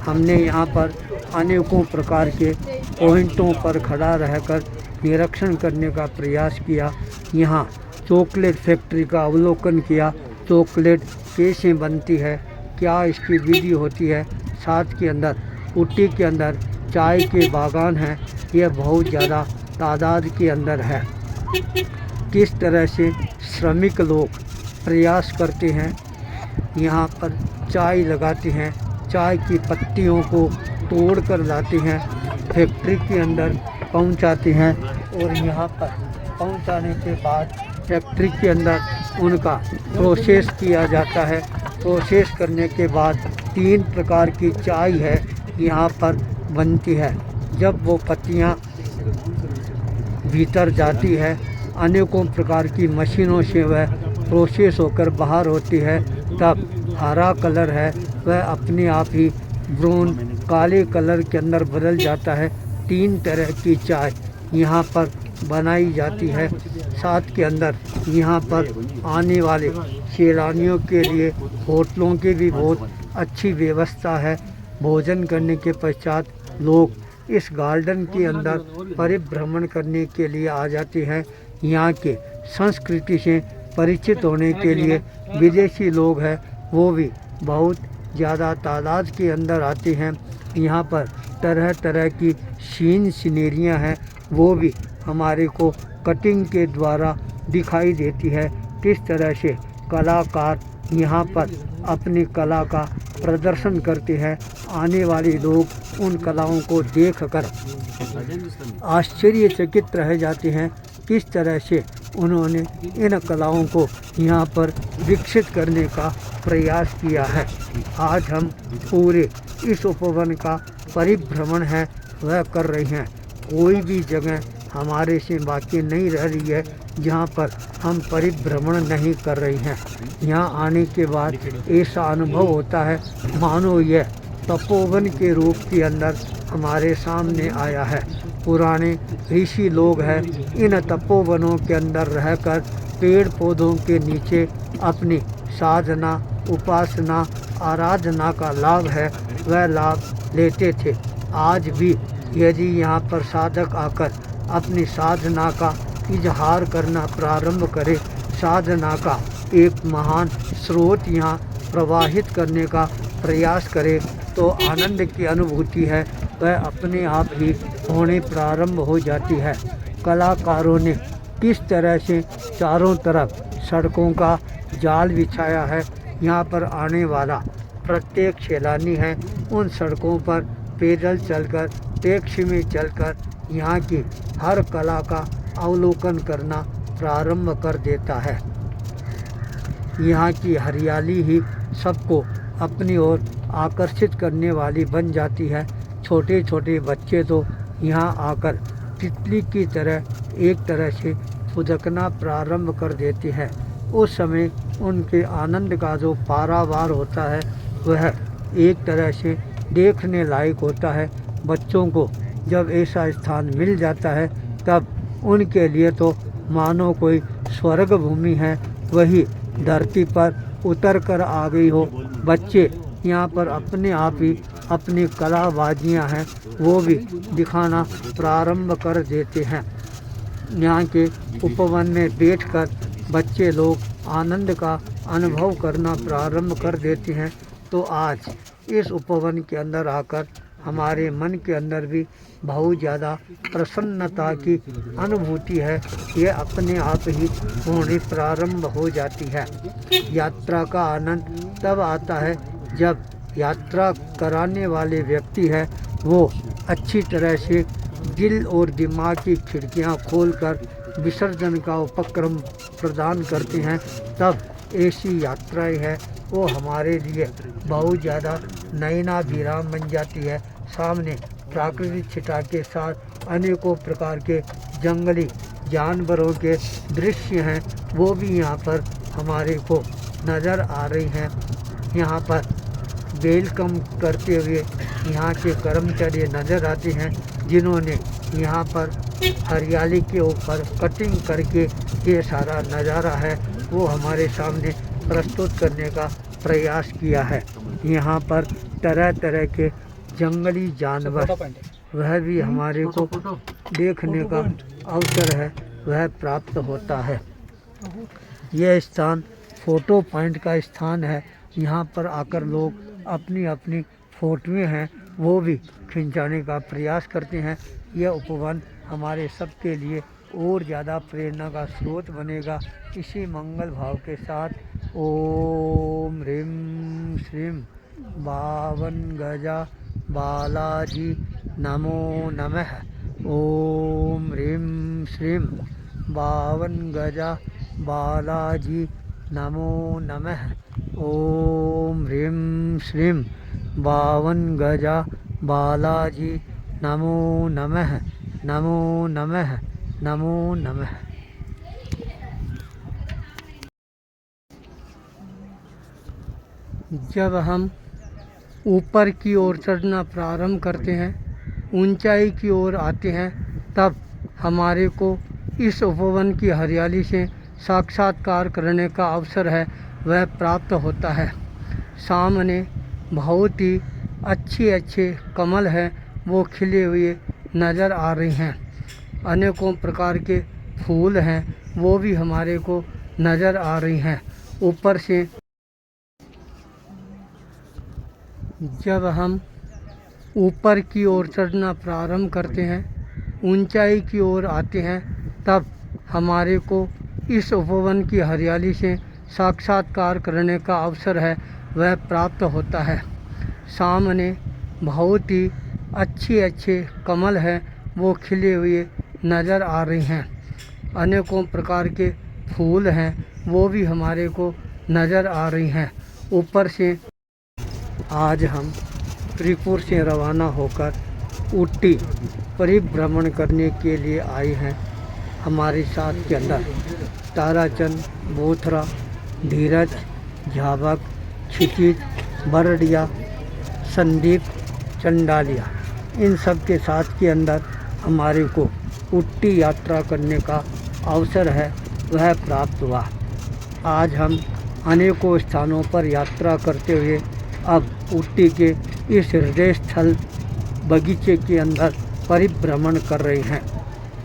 हमने यहाँ पर अनेकों प्रकार के पॉइंटों पर खड़ा रहकर निरीक्षण करने का प्रयास किया। यहाँ चॉकलेट फैक्ट्री का अवलोकन किया, चॉकलेट कैसे बनती है, क्या इसकी विधि होती है। साथ के अंदर ऊटी के अंदर चाय के बागान हैं, यह बहुत ज़्यादा तादाद के अंदर है। किस तरह से श्रमिक लोग प्रयास करते हैं, यहाँ पर चाय लगाते हैं, चाय की पत्तियों को तोड़ कर लाते हैं, फैक्ट्री के अंदर पहुँचाते हैं और यहाँ पर पहुँचाने के बाद फैक्ट्री के अंदर उनका प्रोसेस किया जाता है। प्रोसेस करने के बाद 3 प्रकार की चाय है यहाँ पर बनती है। जब वो पत्तियाँ भीतर जाती है, अनेकों प्रकार की मशीनों से वह प्रोसेस होकर बाहर होती है, तब हरा कलर है वह अपने आप ही ब्राउन काले कलर के अंदर बदल जाता है। 3 तरह की चाय यहाँ पर बनाई जाती है। साथ के अंदर यहाँ पर आने वाले सैलानियों के लिए होटलों की भी बहुत अच्छी व्यवस्था है। भोजन करने के पश्चात लोग इस गार्डन के अंदर परिभ्रमण करने के लिए आ जाते हैं। यहाँ के संस्कृति से परिचित होने के लिए विदेशी लोग हैं वो भी बहुत ज़्यादा तादाद के अंदर आते हैं। यहाँ पर तरह तरह की सीनरियाँ हैं वो भी हमारे को कटिंग के द्वारा दिखाई देती है। किस तरह से कलाकार यहाँ पर अपनी कला का प्रदर्शन करते हैं। आने वाले लोग उन कलाओं को देखकर आश्चर्यचकित रह जाते हैं किस तरह से उन्होंने इन कलाओं को यहाँ पर विकसित करने का प्रयास किया है। आज हम पूरे इस उपवन का परिभ्रमण है वह कर रहे हैं। कोई भी जगह हमारे से बाकी नहीं रह रही है जहाँ पर हम परिभ्रमण नहीं कर रहे हैं। यहाँ आने के बाद ऐसा अनुभव होता है मानो यह तपोवन के रूप के अंदर हमारे सामने आया है। पुराने ऋषि लोग हैं इन तपोवनों के अंदर रहकर पेड़ पौधों के नीचे अपनी साधना उपासना आराधना का लाभ है वह लाभ लेते थे। आज भी यदि यहाँ पर साधक आकर अपनी साधना का इजहार करना प्रारंभ करे, साधना का एक महान स्रोत यहाँ प्रवाहित करने का प्रयास करे तो आनंद की अनुभूति है वह अपने आप ही होने प्रारंभ हो जाती है। कलाकारों ने किस तरह से चारों तरफ सड़कों का जाल बिछाया है। यहाँ पर आने वाला प्रत्येक सैलानी है उन सड़कों पर पैदल चलकर टैक्सी में चलकर यहाँ की हर कला का अवलोकन करना प्रारंभ कर देता है। यहाँ की हरियाली ही सबको अपनी ओर आकर्षित करने वाली बन जाती है। छोटे छोटे बच्चे तो यहाँ आकर तितली की तरह एक तरह से फुदकना प्रारंभ कर देते हैं। उस समय उनके आनंद का जो पारावार होता है वह एक तरह से देखने लायक होता है। बच्चों को जब ऐसा स्थान मिल जाता है तब उनके लिए तो मानो कोई स्वर्ग भूमि है वही धरती पर उतर कर आ गई हो। बच्चे यहाँ पर अपने आप ही अपनी कलाबाजियाँ हैं वो भी दिखाना प्रारंभ कर देते हैं। यहाँ के उपवन में बैठकर बच्चे लोग आनंद का अनुभव करना प्रारंभ कर देते हैं। तो आज इस उपवन के अंदर आकर हमारे मन के अंदर भी बहुत ज़्यादा प्रसन्नता की अनुभूति है ये अपने आप ही होने प्रारंभ हो जाती है। यात्रा का आनंद तब आता है जब यात्रा कराने वाले व्यक्ति है वो अच्छी तरह से दिल और दिमाग की खिड़कियां खोलकर विसर्जन का उपक्रम प्रदान करते हैं। तब ऐसी यात्राएं है वो हमारे लिए बहुत ज़्यादा नयनाभिराम बन जाती है। सामने प्राकृतिक छटा के साथ अनेकों प्रकार के जंगली जानवरों के दृश्य हैं वो भी यहाँ पर हमारे को नज़र आ रही हैं। यहाँ पर वेलकम करते हुए यहाँ के कर्मचारी नज़र आते हैं जिन्होंने यहाँ पर हरियाली के ऊपर कटिंग करके ये सारा नज़ारा है वो हमारे सामने प्रस्तुत करने का प्रयास किया है। यहाँ पर तरह तरह के जंगली जानवर वह भी हमारे को देखने का अवसर है वह प्राप्त होता है। यह स्थान फ़ोटो पॉइंट का स्थान है। यहाँ पर आकर लोग अपनी अपनी फ़ोटोएँ हैं वो भी खिंचाने का प्रयास करते हैं। यह उपवन हमारे सबके लिए और ज़्यादा प्रेरणा का स्रोत बनेगा। इसी मंगल भाव के साथ ओम ह्रीं श्रीं बावन गजा बालाजी नमो नमः। ओम ह्रीं श्रीं बावन गजा बालाजी नमो नमः। ओम ह्रीं श्रीं बावन गजा बालाजी नमो नमः। नमो नमः नमो नमः। जब हम ऊपर की ओर चढ़ना प्रारंभ करते हैं ऊंचाई की ओर आते हैं तब हमारे को इस उपवन की हरियाली से साक्षात्कार करने का अवसर है वह प्राप्त होता है। सामने बहुत ही अच्छे अच्छे कमल हैं वो खिले हुए नज़र आ रहे हैं। अनेकों प्रकार के फूल हैं वो भी हमारे को नज़र आ रही हैं। ऊपर से जब हम ऊपर की ओर चढ़ना प्रारंभ करते हैं, ऊंचाई की ओर आते हैं, तब हमारे को इस उपवन की हरियाली से साक्षात्कार करने का अवसर है वह प्राप्त होता है। सामने बहुत ही अच्छे कमल हैं वो खिले हुए नज़र आ रहे हैं। अनेकों प्रकार के फूल हैं वो भी हमारे को नज़र आ रही हैं। ऊपर से आज हम त्रिपुर से रवाना होकर ऊटी परिभ्रमण करने के लिए आए हैं। हमारे साथ के अंदर ताराचंद, बोथरा, धीरज, झाबक, क्षितिज, बरड़िया, संदीप, चंडालिया, इन सब के साथ के अंदर हमारे को ऊटी यात्रा करने का अवसर है वह प्राप्त हुआ। आज हम अनेकों स्थानों पर यात्रा करते हुए अब ऊटी के इस हृदय स्थल बगीचे के अंदर परिभ्रमण कर रहे हैं।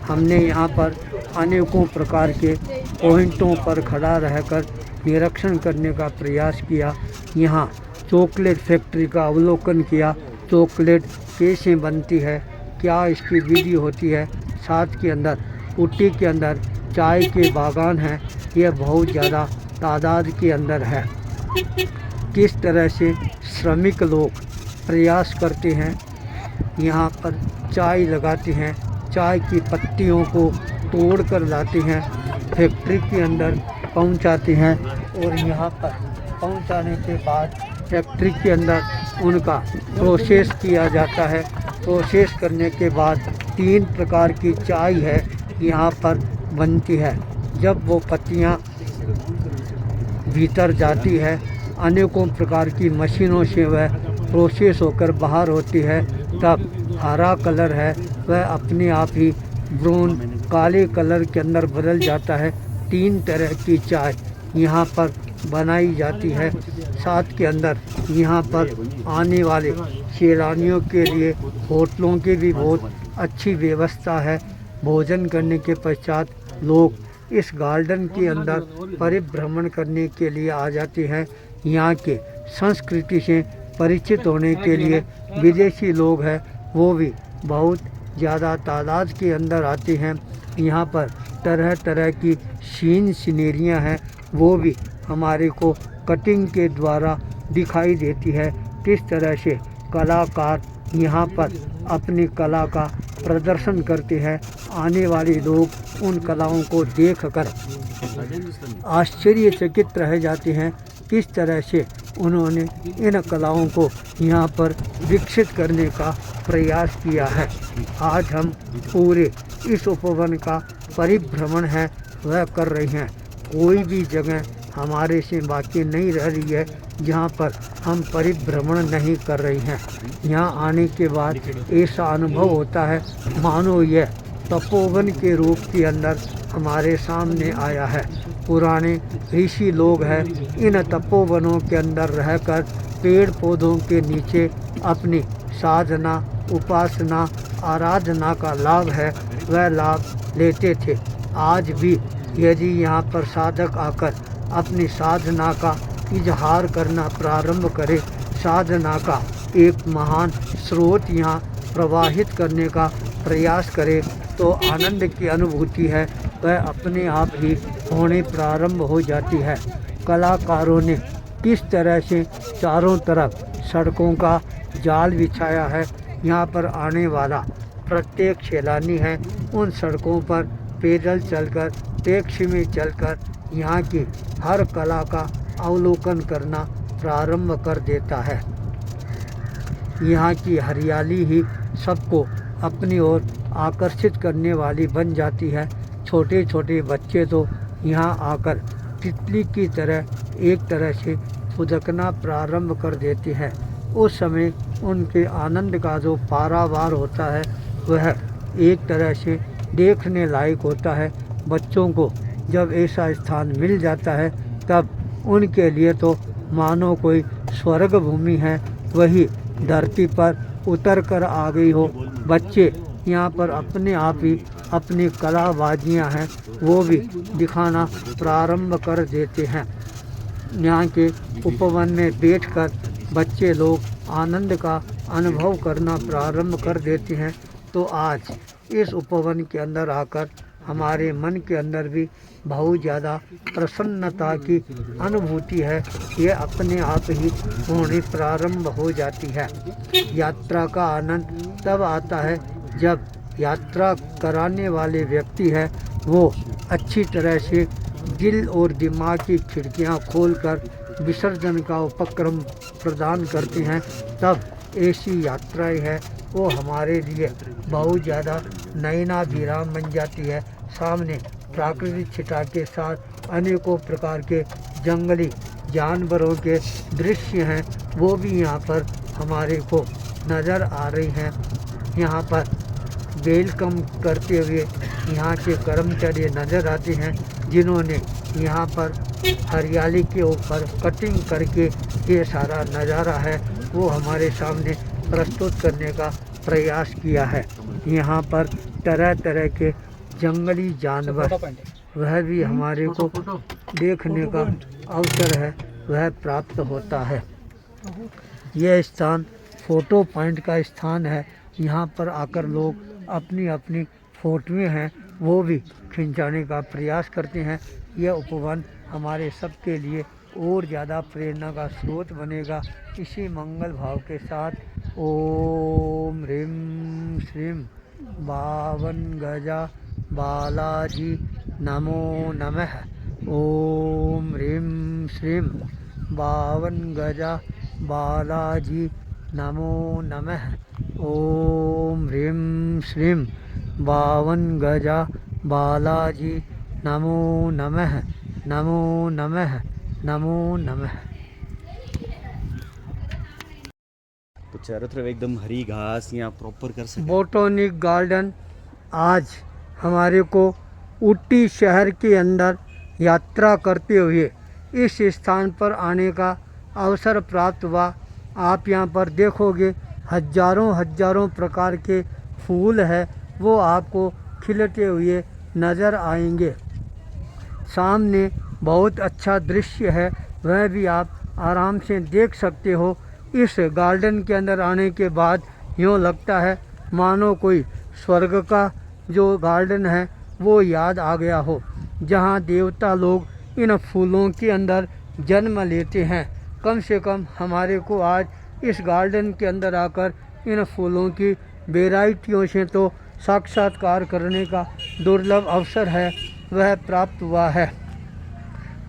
हमने यहाँ पर अनेकों प्रकार के पॉइंटों पर खड़ा रहकर निरीक्षण करने का प्रयास किया। यहाँ चॉकलेट फैक्ट्री का अवलोकन किया, चॉकलेट कैसे बनती है, क्या इसकी विधि होती है। साथ के अंदर ऊटी के अंदर चाय के बागान हैं, यह बहुत ज़्यादा तादाद के अंदर है। किस तरह से श्रमिक लोग प्रयास करते हैं, यहाँ पर चाय लगाते हैं, चाय की पत्तियों को तोड़ कर लाते हैं, फैक्ट्री के अंदर पहुँचाते हैं और यहाँ पर पहुँचाने के बाद फैक्ट्री के अंदर उनका प्रोसेस किया जाता है। प्रोसेस करने के बाद 3 प्रकार की चाय है यहाँ पर बनती है। जब वो पत्तियाँ भीतर जाती है, अनेकों प्रकार की मशीनों से वह प्रोसेस होकर बाहर होती है, तब हरा कलर है वह अपने आप ही ब्राउन काले कलर के अंदर बदल जाता है। 3 तरह की चाय यहाँ पर बनाई जाती है। साथ के अंदर यहाँ पर आने वाले सैलानियों के लिए होटलों की भी बहुत अच्छी व्यवस्था है। भोजन करने के पश्चात लोग इस गार्डन के अंदर परिभ्रमण करने के लिए आ जाते हैं। यहाँ के संस्कृति से परिचित होने के लिए विदेशी लोग हैं वो भी बहुत ज़्यादा तादाद के अंदर आते हैं। यहाँ पर तरह तरह की सीनरियाँ हैं वो भी हमारे को कटिंग के द्वारा दिखाई देती है। किस तरह से कलाकार यहाँ पर अपनी कला का प्रदर्शन करते हैं। आने वाले लोग उन कलाओं को देखकर आश्चर्यचकित रह जाते हैं किस तरह से उन्होंने इन कलाओं को यहाँ पर विकसित करने का प्रयास किया है। आज हम पूरे इस उपवन का परिभ्रमण है वह कर रहे हैं। कोई भी जगह हमारे से बाकी नहीं रह रही है जहाँ पर हम परिभ्रमण नहीं कर रहे हैं। यहाँ आने के बाद ऐसा अनुभव होता है मानो यह तपोवन के रूप के अंदर हमारे सामने आया है। पुराने ऋषि लोग हैं, इन तपोवनों के अंदर रहकर पेड़ पौधों के नीचे अपनी साधना, उपासना, आराधना का लाभ है वह लाभ लेते थे। आज भी यदि यहाँ पर साधक आकर अपनी साधना का इजहार करना प्रारंभ करे, साधना का एक महान स्रोत यहाँ प्रवाहित करने का प्रयास करे, तो आनंद की अनुभूति है वह अपने आप ही होने प्रारंभ हो जाती है। कलाकारों ने किस तरह से चारों तरफ सड़कों का जाल बिछाया है। यहाँ पर आने वाला प्रत्येक सैलानी है उन सड़कों पर पैदल चलकर, टैक्सी में चलकर यहाँ की हर कला का अवलोकन करना प्रारंभ कर देता है। यहाँ की हरियाली ही सबको अपनी ओर आकर्षित करने वाली बन जाती है। छोटे छोटे बच्चे तो यहाँ आकर तितली की तरह एक तरह से फुदकना प्रारंभ कर देते हैं। उस समय उनके आनंद का जो पारावार होता है वह एक तरह से देखने लायक होता है। बच्चों को जब ऐसा स्थान मिल जाता है तब उनके लिए तो मानो कोई स्वर्ग भूमि है, वही धरती पर उतर कर आ गई हो। बच्चे यहाँ पर अपने आप ही अपनी कलाबाजियाँ हैं वो भी दिखाना प्रारंभ कर देते हैं। यहाँ के उपवन में बैठकर बच्चे लोग आनंद का अनुभव करना प्रारंभ कर देते हैं। तो आज इस उपवन के अंदर आकर हमारे मन के अंदर भी बहुत ज़्यादा प्रसन्नता की अनुभूति है, ये अपने आप ही होनी प्रारंभ हो जाती है। यात्रा का आनंद तब आता है जब यात्रा कराने वाले व्यक्ति है वो अच्छी तरह से दिल और दिमाग की खिड़कियां खोलकर विसर्जन का उपक्रम प्रदान करते हैं। तब ऐसी यात्राएं है वो हमारे लिए बहुत ज़्यादा नयनाभिराम बन जाती है। सामने प्राकृतिक छटा के साथ अनेकों प्रकार के जंगली जानवरों के दृश्य हैं वो भी यहाँ पर हमारे को नज़र आ रही हैं। यहाँ पर वेलकम करते हुए यहाँ के कर्मचारी नज़र आते हैं जिन्होंने यहाँ पर हरियाली के ऊपर कटिंग करके ये सारा नज़ारा है वो हमारे सामने प्रस्तुत करने का प्रयास किया है। यहाँ पर तरह तरह के जंगली जानवर वह भी हमारे को देखने का अवसर है वह प्राप्त होता है। यह स्थान फ़ोटो पॉइंट का स्थान है। यहाँ पर आकर लोग अपनी अपनी फ़ोटोएँ हैं वो भी खिंचाने का प्रयास करते हैं। यह उपवन हमारे सबके लिए और ज़्यादा प्रेरणा का स्रोत बनेगा। इसी मंगल भाव के साथ ओम ह्रीं श्रीं बावन गजा बालाजी नमो नमः। ओम ह्रीं श्रीं बावन गजा बालाजी नमो नमः। ओम ह्रीं श्रीं बावन गजा बालाजी नमो नमः। नमो नमः नमो नमः। तो चारों तरफ एकदम हरी घास यहाँ प्रॉपर कर सकते। बोटोनिक गार्डन आज हमारे को ऊटी शहर के अंदर यात्रा करते हुए इस स्थान पर आने का अवसर प्राप्त हुआ। आप यहाँ पर देखोगे हजारों हजारों प्रकार के फूल है वो आपको खिलते हुए नज़र आएंगे। सामने बहुत अच्छा दृश्य है वह भी आप आराम से देख सकते हो। इस गार्डन के अंदर आने के बाद यूँ लगता है मानो कोई स्वर्ग का जो गार्डन है वो याद आ गया हो, जहाँ देवता लोग इन फूलों के अंदर जन्म लेते हैं। कम से कम हमारे को आज इस गार्डन के अंदर आकर इन फूलों की वेराइटियों से तो साक्षात्कार करने का दुर्लभ अवसर है वह प्राप्त हुआ है।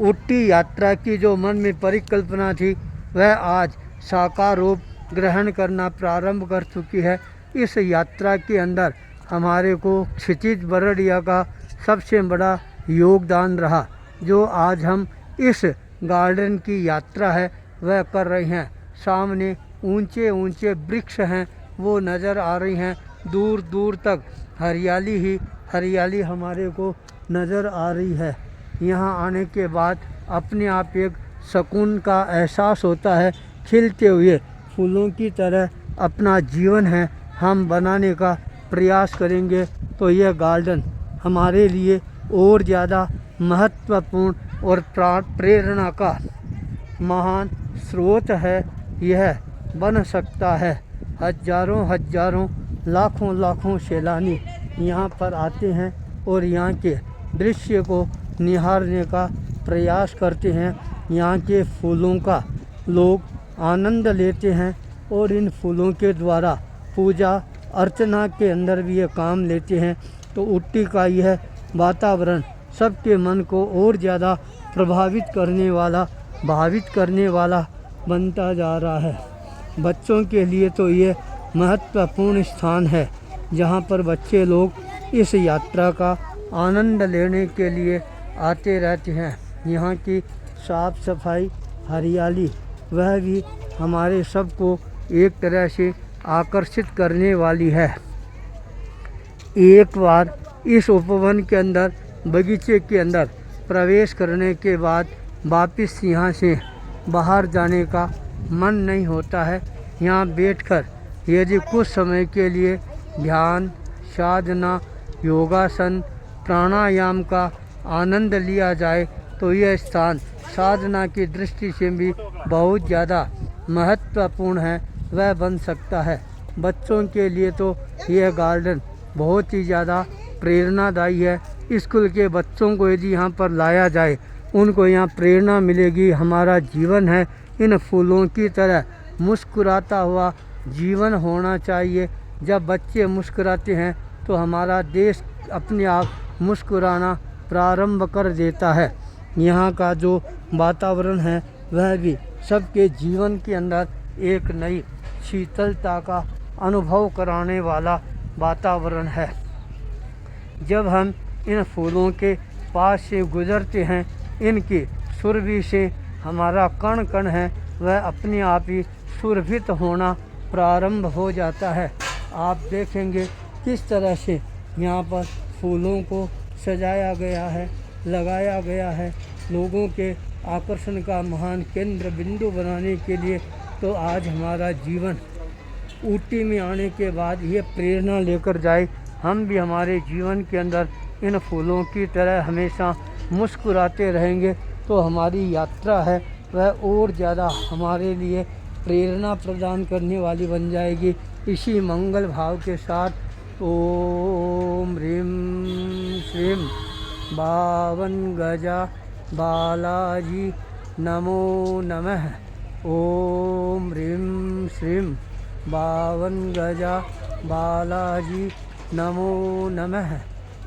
ऊटी यात्रा की जो मन में परिकल्पना थी वह आज साकार रूप ग्रहण करना प्रारंभ कर चुकी है। इस यात्रा के अंदर हमारे को क्षितिज बरड़िया का सबसे बड़ा योगदान रहा। जो आज हम इस गार्डन की यात्रा है वह कर रहे हैं। सामने ऊंचे ऊंचे वृक्ष हैं वो नज़र आ रही हैं। दूर दूर तक हरियाली ही हरियाली हमारे को नज़र आ रही है। यहाँ आने के बाद अपने आप एक सुकून का एहसास होता है। खिलते हुए फूलों की तरह अपना जीवन है हम बनाने का प्रयास करेंगे तो यह गार्डन हमारे लिए और ज़्यादा महत्वपूर्ण और प्रेरणा का महान स्रोत है यह बन सकता है। हजारों हजारों लाखों लाखों सैलानी यहाँ पर आते हैं और यहाँ के दृश्य को निहारने का प्रयास करते हैं। यहाँ के फूलों का लोग आनंद लेते हैं और इन फूलों के द्वारा पूजा अर्चना के अंदर भी ये काम लेते हैं। तो ऊटी का यह वातावरण सबके मन को और ज़्यादा प्रभावित भावित करने वाला बनता जा रहा है। बच्चों के लिए तो ये महत्वपूर्ण स्थान है जहाँ पर बच्चे लोग इस यात्रा का आनंद लेने के लिए आते रहते हैं। यहाँ की साफ सफाई हरियाली वह भी हमारे सबको एक तरह से आकर्षित करने वाली है। एक बार इस उपवन के अंदर बगीचे के अंदर प्रवेश करने के बाद वापस यहाँ से बाहर जाने का मन नहीं होता है। यहाँ बैठकर यदि कुछ समय के लिए ध्यान, साधना, योगासन, प्राणायाम का आनंद लिया जाए तो यह स्थान साधना की दृष्टि से भी बहुत ज़्यादा महत्वपूर्ण है वह बन सकता है। बच्चों के लिए तो यह गार्डन बहुत ही ज़्यादा प्रेरणादायी है। स्कूल के बच्चों को यदि यहाँ पर लाया जाए, उनको यहाँ प्रेरणा मिलेगी। हमारा जीवन है इन फूलों की तरह मुस्कुराता हुआ जीवन होना चाहिए। जब बच्चे मुस्कुराते हैं तो हमारा देश अपने आप मुस्कुराना प्रारंभ कर देता है। यहाँ का जो वातावरण है वह भी सबके जीवन के अंदर एक नई शीतलता का अनुभव कराने वाला वातावरण है। जब हम इन फूलों के पास से गुजरते हैं, इनकी सुरभि से हमारा कण कण है वह अपने आप ही सुरभित होना प्रारंभ हो जाता है। आप देखेंगे किस तरह से यहाँ पर फूलों को सजाया गया है, लगाया गया है लोगों के आकर्षण का महान केंद्र बिंदु बनाने के लिए। तो आज हमारा जीवन ऊटी में आने के बाद ये प्रेरणा लेकर जाए, हम भी हमारे जीवन के अंदर इन फूलों की तरह हमेशा मुस्कुराते रहेंगे तो हमारी यात्रा है वह और ज़्यादा हमारे लिए प्रेरणा प्रदान करने वाली बन जाएगी। इसी मंगल भाव के साथ ओम ह्रीं श्रीं बावन गजा बालाजी नमो नमः। ओम ह्रीं श्रीं बावन गजा बालाजी नमो नमः।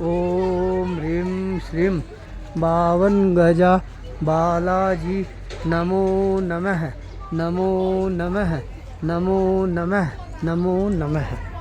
ओम ह्रीं श्रीं बावन गजा बालाजी नमो नमः। नमो नमः। नमो नमः। नमो नमः।